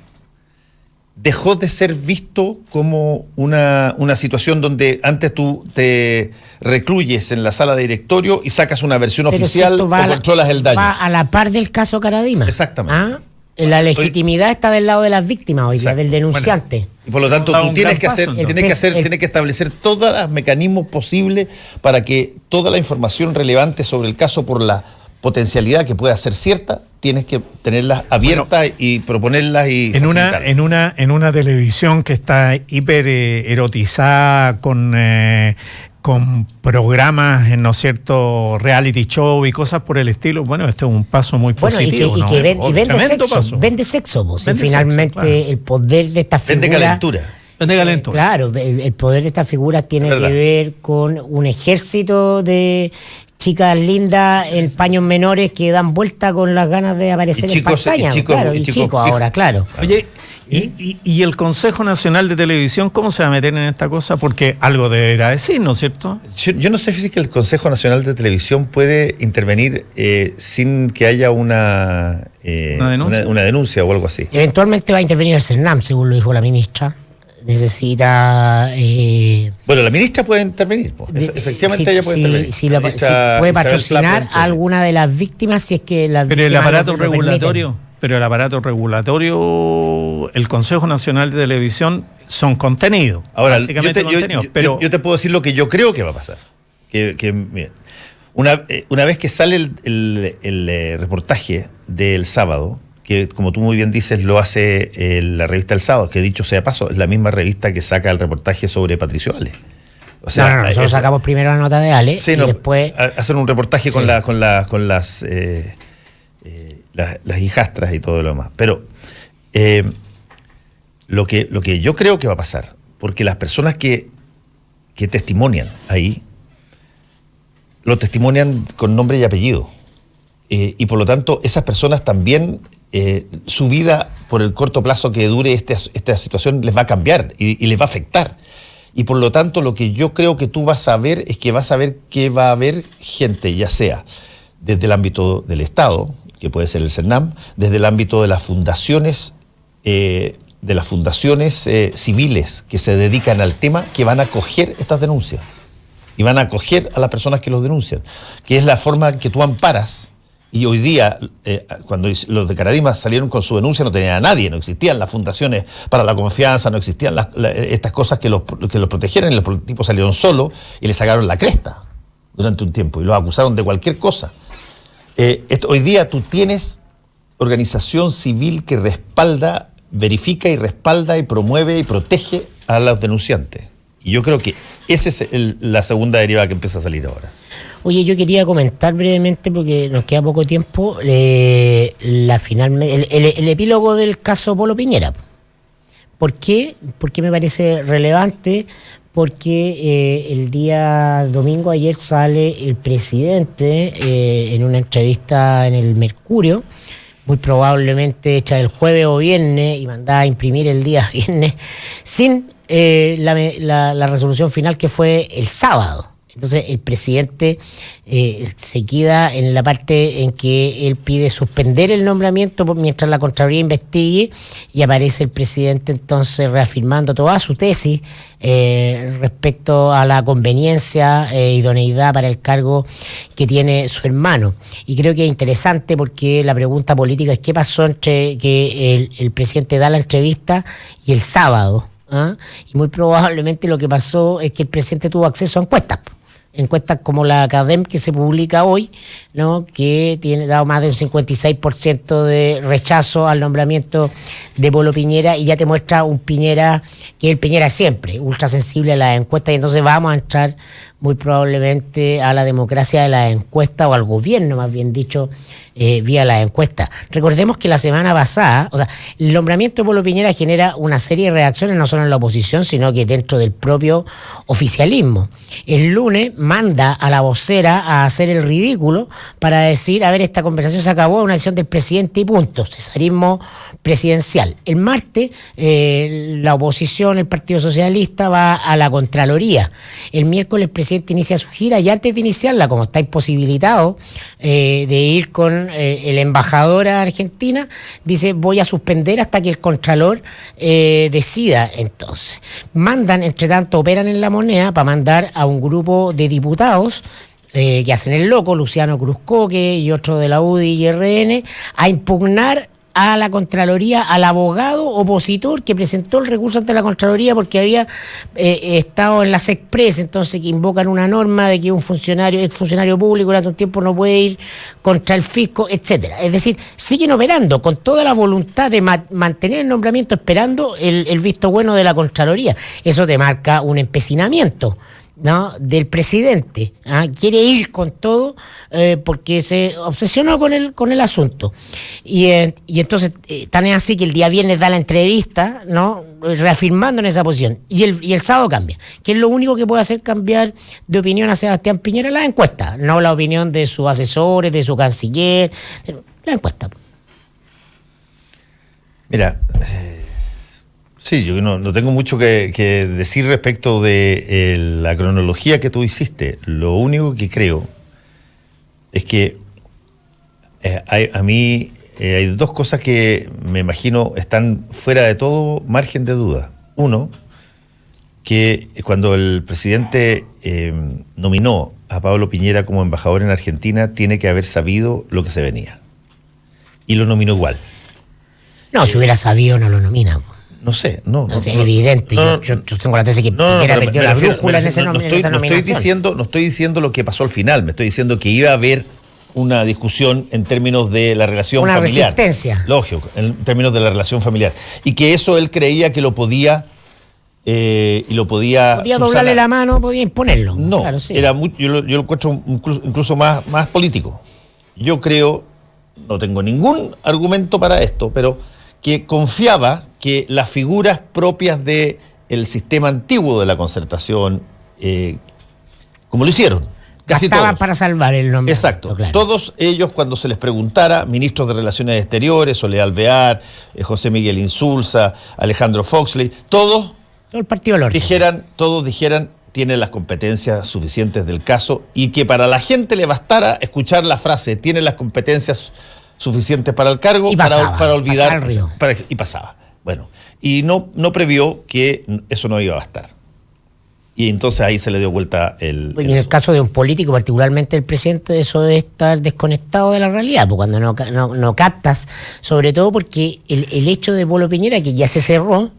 Speaker 2: dejó de ser visto como una situación donde antes tú te recluyes en la sala de directorio y sacas una versión oficial o controlas el daño.
Speaker 4: Va a la par del caso Caradima.
Speaker 2: Exactamente.
Speaker 4: La legitimidad está del lado de las víctimas hoy día, del denunciante.
Speaker 2: Bueno, y por lo tanto tú tienes que establecer todos los mecanismos posibles para que toda la información relevante sobre el caso, por la potencialidad que pueda ser cierta, tienes que tenerlas abiertas y proponerlas y
Speaker 3: en una televisión que está hiper erotizada con programas, ¿no es cierto?, reality show y cosas por el estilo. Bueno, esto es un paso muy positivo.
Speaker 4: Y vende sexo. Finalmente el poder de esta figura...
Speaker 2: Vende calentura.
Speaker 4: Claro, el poder de esta figura tiene que ver con un ejército de chicas lindas en paños menores que dan vuelta con las ganas de aparecer en pantalla. Y chicos ahora, claro.
Speaker 3: Oye, ¿y el Consejo Nacional de Televisión cómo se va a meter en esta cosa? Porque algo deberá decir, ¿no es cierto?
Speaker 2: Yo no sé si que el Consejo Nacional de Televisión puede intervenir sin que haya una denuncia o algo así.
Speaker 4: Eventualmente va a intervenir el CERNAM, según lo dijo la ministra. Necesita...
Speaker 2: Bueno, la ministra puede intervenir. Efectivamente ella puede intervenir.
Speaker 4: Si puede patrocinar a alguna de las víctimas si es que las
Speaker 3: Pero el aparato regulatorio... Pero el aparato regulatorio, el Consejo Nacional de Televisión, son contenidos.
Speaker 2: Ahora, yo te puedo decir lo que yo creo que va a pasar. Mira, una vez que sale el reportaje del sábado, que como tú muy bien dices, lo hace la revista El Sábado, que dicho sea paso, es la misma revista que saca el reportaje sobre Patricio Ale.
Speaker 4: O sea, nosotros sacamos primero la nota de Ale y después...
Speaker 2: Hacen un reportaje con las hijastras y todo lo demás. Pero lo que yo creo que va a pasar, porque las personas que testimonian ahí, lo testimonian con nombre y apellido. Y por lo tanto, esas personas también, su vida, por el corto plazo que dure esta situación, les va a cambiar y les va a afectar. Y por lo tanto, lo que yo creo que tú vas a ver es que vas a ver que va a haber gente, ya sea desde el ámbito del Estado, que puede ser el CERNAM, desde el ámbito de las fundaciones, civiles que se dedican al tema, que van a acoger estas denuncias y van a acoger a las personas que los denuncian, que es la forma que tú amparas. Y hoy día, cuando los de Caradima salieron con su denuncia, no tenían a nadie, no existían las fundaciones para la confianza, no existían estas cosas que los protegieran, y los tipos salieron solos y le sacaron la cresta durante un tiempo y los acusaron de cualquier cosa. Hoy día tú tienes organización civil que respalda, verifica y respalda y promueve y protege a los denunciantes. Y yo creo que esa es la segunda deriva que empieza a salir ahora.
Speaker 4: Oye, yo quería comentar brevemente, porque nos queda poco tiempo, el epílogo del caso Polo Piñera. ¿Por qué? Porque me parece relevante, porque el día domingo, ayer, sale el presidente en una entrevista en el Mercurio, muy probablemente hecha el jueves o viernes y mandada a imprimir el día viernes, sin la resolución final, que fue el sábado. Entonces el presidente se queda en la parte en que él pide suspender el nombramiento mientras la Contraloría investigue, y aparece el presidente entonces reafirmando toda su tesis respecto a la conveniencia e idoneidad para el cargo que tiene su hermano. Y creo que es interesante, porque la pregunta política es qué pasó entre que el presidente da la entrevista y el sábado. Y muy probablemente lo que pasó es que el presidente tuvo acceso a encuestas como la Academ, que se publica hoy, ¿no?, que tiene dado más del 56% de rechazo al nombramiento de Polo Piñera, y ya te muestra un Piñera que es el Piñera siempre, ultra sensible a las encuestas, y entonces vamos a entrar muy probablemente a la democracia de las encuestas, o al gobierno, más bien dicho, vía las encuestas. Recordemos que la semana pasada, el nombramiento de Polo Piñera genera una serie de reacciones, no solo en la oposición, sino que dentro del propio oficialismo. El lunes manda a la vocera a hacer el ridículo para decir, a ver, esta conversación se acabó, una decisión del presidente y punto, cesarismo presidencial. El martes, la oposición, el Partido Socialista, va a la Contraloría. El miércoles el presidente inicia su gira, y antes de iniciarla, como está imposibilitado de ir con el embajador a Argentina, dice, voy a suspender hasta que el Contralor decida. Entonces mandan, entre tanto operan en La Moneda para mandar a un grupo de diputados que hacen el loco, Luciano Cruzcoque y otro de la UDI y RN, a impugnar a la Contraloría, al abogado opositor que presentó el recurso ante la Contraloría porque había estado en las Express, entonces que invocan una norma de que un exfuncionario público durante un tiempo no puede ir contra el fisco, etcétera. Es decir, siguen operando con toda la voluntad de mantener el nombramiento, esperando el visto bueno de la Contraloría. Eso te marca un empecinamiento, ¿no?, del presidente. Quiere ir con todo porque se obsesionó con el asunto, y entonces tan es así que el día viernes da la entrevista, ¿no?, reafirmando en esa posición, y el sábado cambia, que es lo único que puede hacer cambiar de opinión a Sebastián Piñera, la encuesta, no la opinión de sus asesores, de su canciller, la encuesta.
Speaker 2: Mira, sí, yo no tengo mucho que decir respecto de la cronología que tú hiciste. Lo único que creo es que a mí hay dos cosas que me imagino están fuera de todo margen de duda. Uno, que cuando el presidente nominó a Pablo Piñera como embajador en Argentina, tiene que haber sabido lo que se venía. Y lo nominó igual.
Speaker 4: No, si hubiera sabido, no lo nomina.
Speaker 2: No sé, no
Speaker 4: es evidente. Yo tengo la tesis que Piñera perdió la brújula en esa nominación.
Speaker 2: No estoy diciendo lo que pasó al final, me estoy diciendo que iba a haber una discusión en términos de la relación familiar.
Speaker 4: Una resistencia.
Speaker 2: Lógico, en términos de la relación familiar. Y que eso él creía que lo podía
Speaker 4: Podía doblarle la mano, podía imponerlo.
Speaker 2: No, claro, sí. Yo lo encuentro incluso más político. Yo creo, no tengo ningún argumento para esto, pero que confiaba que las figuras propias del sistema antiguo de la concertación, como lo hicieron, casi
Speaker 4: estaban
Speaker 2: todos,
Speaker 4: para salvar el nombre.
Speaker 2: Exacto.
Speaker 4: Claro.
Speaker 2: Todos ellos, cuando se les preguntara, ministros de Relaciones Exteriores, Soledad Alvear, José Miguel Insulza, Alejandro Foxley, todo el partido dijeran tienen las competencias suficientes del caso, y que para la gente le bastara escuchar la frase tienen las competencias suficientes para el cargo, para olvidar, y pasaba. Bueno, y no previó que eso no iba a bastar. Y entonces ahí se le dio vuelta el...
Speaker 4: En el caso de un político, particularmente el presidente, eso es estar desconectado de la realidad, porque cuando no captas, sobre todo porque el hecho de Polo Piñera, que ya se cerró,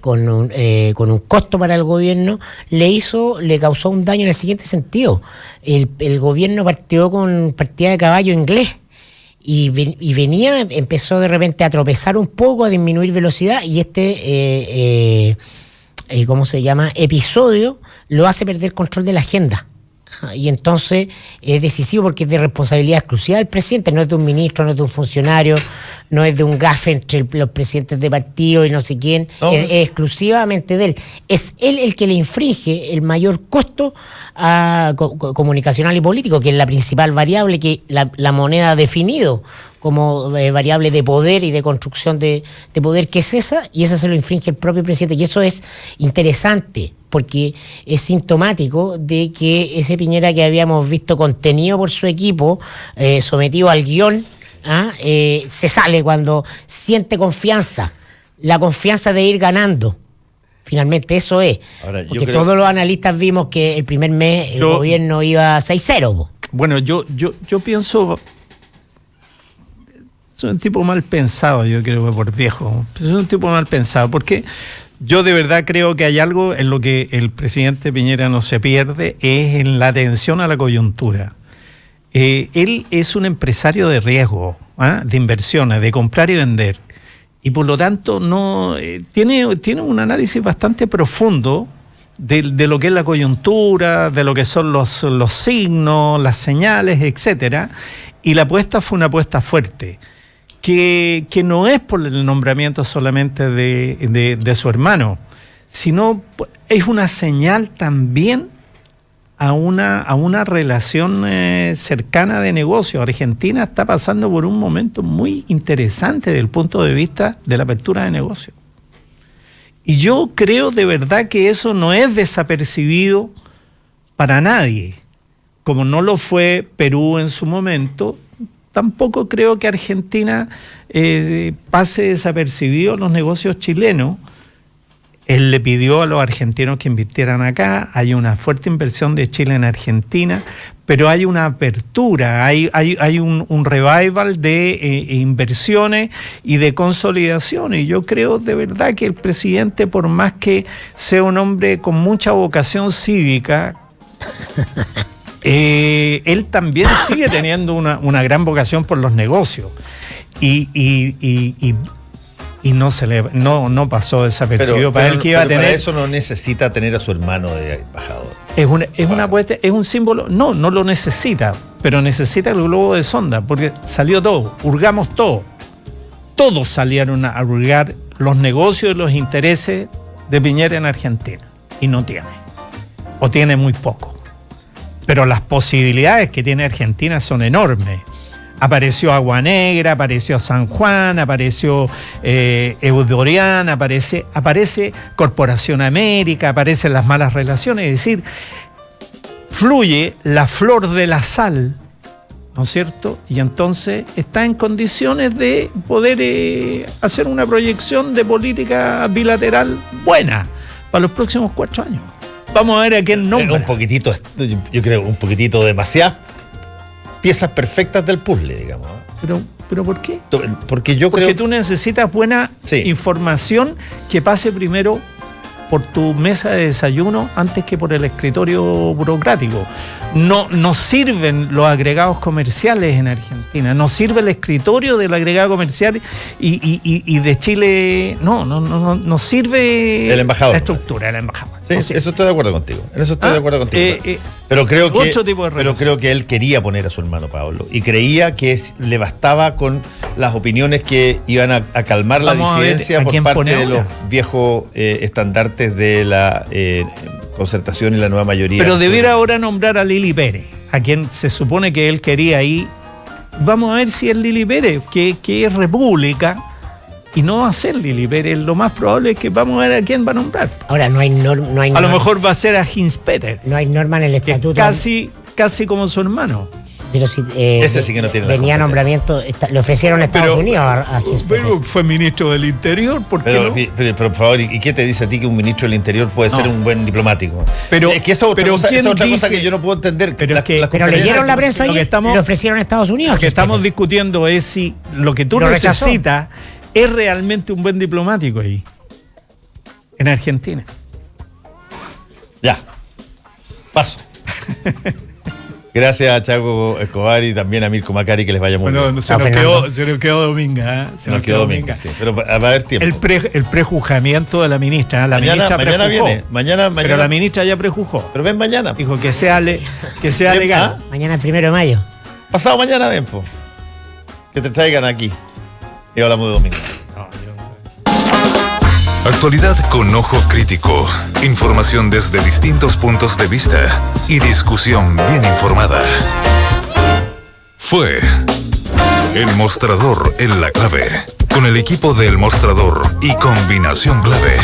Speaker 4: con un costo para el gobierno, le causó un daño en el siguiente sentido. El gobierno partió con partida de caballo inglés, y empezó de repente a tropezar un poco, a disminuir velocidad, y ¿cómo se llama?, episodio lo hace perder control de la agenda. y entonces es decisivo porque es de responsabilidad exclusiva del presidente, no es de un ministro, no es de un funcionario, no es de un gafe entre los presidentes de partido y no sé quién, no. Es exclusivamente de él. Es él el que le infringe el mayor costo comunicacional y político, que es la principal variable que la moneda ha definido como variable de poder y de construcción de poder, que es esa, y esa se lo infringe el propio presidente. Y eso es interesante, porque es sintomático de que ese Piñera que habíamos visto contenido por su equipo, sometido al guión, se sale cuando siente confianza, la confianza de ir ganando. Finalmente eso es. Ahora, porque todos los analistas vimos que el primer mes el gobierno iba 6-0.
Speaker 3: Bueno, yo pienso... Es un tipo mal pensado, yo creo que por viejo. Es un tipo mal pensado, porque yo de verdad creo que hay algo en lo que el presidente Piñera no se pierde, es en la atención a la coyuntura. Él es un empresario de riesgo, de inversiones, de comprar y vender. Y por lo tanto tiene un análisis bastante profundo de lo que es la coyuntura, de lo que son los signos, las señales, etcétera. Y la apuesta fue una apuesta fuerte. Que no es por el nombramiento solamente de su hermano, sino es una señal también a una relación cercana de negocio. Argentina está pasando por un momento muy interesante desde el punto de vista de la apertura de negocio. Y yo creo de verdad que eso no es desapercibido para nadie, como no lo fue Perú en su momento. Tampoco creo que Argentina pase desapercibido los negocios chilenos. Él le pidió a los argentinos que invirtieran acá, hay una fuerte inversión de Chile en Argentina, pero hay una apertura, hay un revival de inversiones y de consolidación. Y yo creo de verdad que el presidente, por más que sea un hombre con mucha vocación cívica, él también sigue teniendo una gran vocación por los negocios y no pasó desapercibido para él que iba a tener.
Speaker 2: Para eso no necesita tener a su hermano de embajador.
Speaker 3: Es una apuesta, es un símbolo. No lo necesita, pero necesita el globo de sonda, porque salió todo, hurgamos todo. Todos salieron a hurgar los negocios y los intereses de Piñera en Argentina, y no tiene, o tiene muy poco. Pero las posibilidades que tiene Argentina son enormes. Apareció Agua Negra, apareció San Juan, apareció Eudorian, aparece Corporación América, aparecen las malas relaciones. Es decir, fluye la flor de la sal, ¿no es cierto? Y entonces está en condiciones de poder hacer una proyección de política bilateral buena para los próximos 4 años. Vamos a ver a quién nombra.
Speaker 2: Un poquitito, yo creo, un poquitito demasiadas piezas perfectas del puzzle, digamos.
Speaker 3: ¿Pero por qué?
Speaker 2: Porque yo creo...
Speaker 3: Porque tú necesitas buena información que pase primero por tu mesa de desayuno antes que por el escritorio burocrático. No sirven los agregados comerciales en Argentina, no sirve el escritorio del agregado comercial y de Chile, no sirve
Speaker 2: el embajador,
Speaker 3: la estructura del embajador.
Speaker 2: Sí, no sirve. Eso estoy de acuerdo contigo. En eso estoy de acuerdo contigo. Pero creo que él quería poner a su hermano Pablo y creía que le bastaba con las opiniones que iban a calmar la disidencia por parte de los viejos estandartes de la concertación y la nueva mayoría.
Speaker 3: Pero debiera ahora nombrar a Lili Pérez, a quien se supone que él quería ahí. Vamos a ver si es Lili Pérez, que es república, y no va a ser Lili Pérez. Lo más probable es que vamos a ver a quién va a nombrar.
Speaker 4: Ahora no hay norma.
Speaker 3: A lo mejor va a ser a Hinspeter.
Speaker 4: No hay norma en el estatuto.
Speaker 3: Casi como su hermano.
Speaker 4: Pero si
Speaker 2: ese sí que no tiene
Speaker 4: venía nombramiento, le ofrecieron a Estados Unidos a
Speaker 3: pero fue ministro del Interior, ¿por qué no?
Speaker 2: Pero por favor, ¿y qué te dice a ti que un ministro del Interior puede ser un buen diplomático?
Speaker 3: Pero
Speaker 2: es que esa es otra cosa que yo no puedo entender.
Speaker 4: Pero leyeron la prensa y le ofrecieron a Estados Unidos.
Speaker 3: Lo que estamos discutiendo es si lo que tú necesitas es realmente un buen diplomático ahí, en Argentina.
Speaker 2: Ya, paso. Gracias a Chaco Escobar y también a Mirko Macari, que les vaya muy bien.
Speaker 3: Bueno, se nos quedó Dominga.
Speaker 2: Se nos quedó Dominga. Sí, pero va a haber tiempo.
Speaker 3: El prejuzgamiento de la ministra. Mañana
Speaker 2: viene. Mañana.
Speaker 3: Pero la ministra ya prejuzgó.
Speaker 2: Pero ven mañana.
Speaker 3: Dijo que sea legal.
Speaker 4: Mañana el 1 de mayo.
Speaker 2: Pasado mañana ven, po. Que te traigan aquí. Y hablamos de Dominga.
Speaker 1: Actualidad con ojo crítico, información desde distintos puntos de vista y discusión bien informada. Fue El Mostrador en la Clave, con el equipo de El Mostrador y Combinación Clave.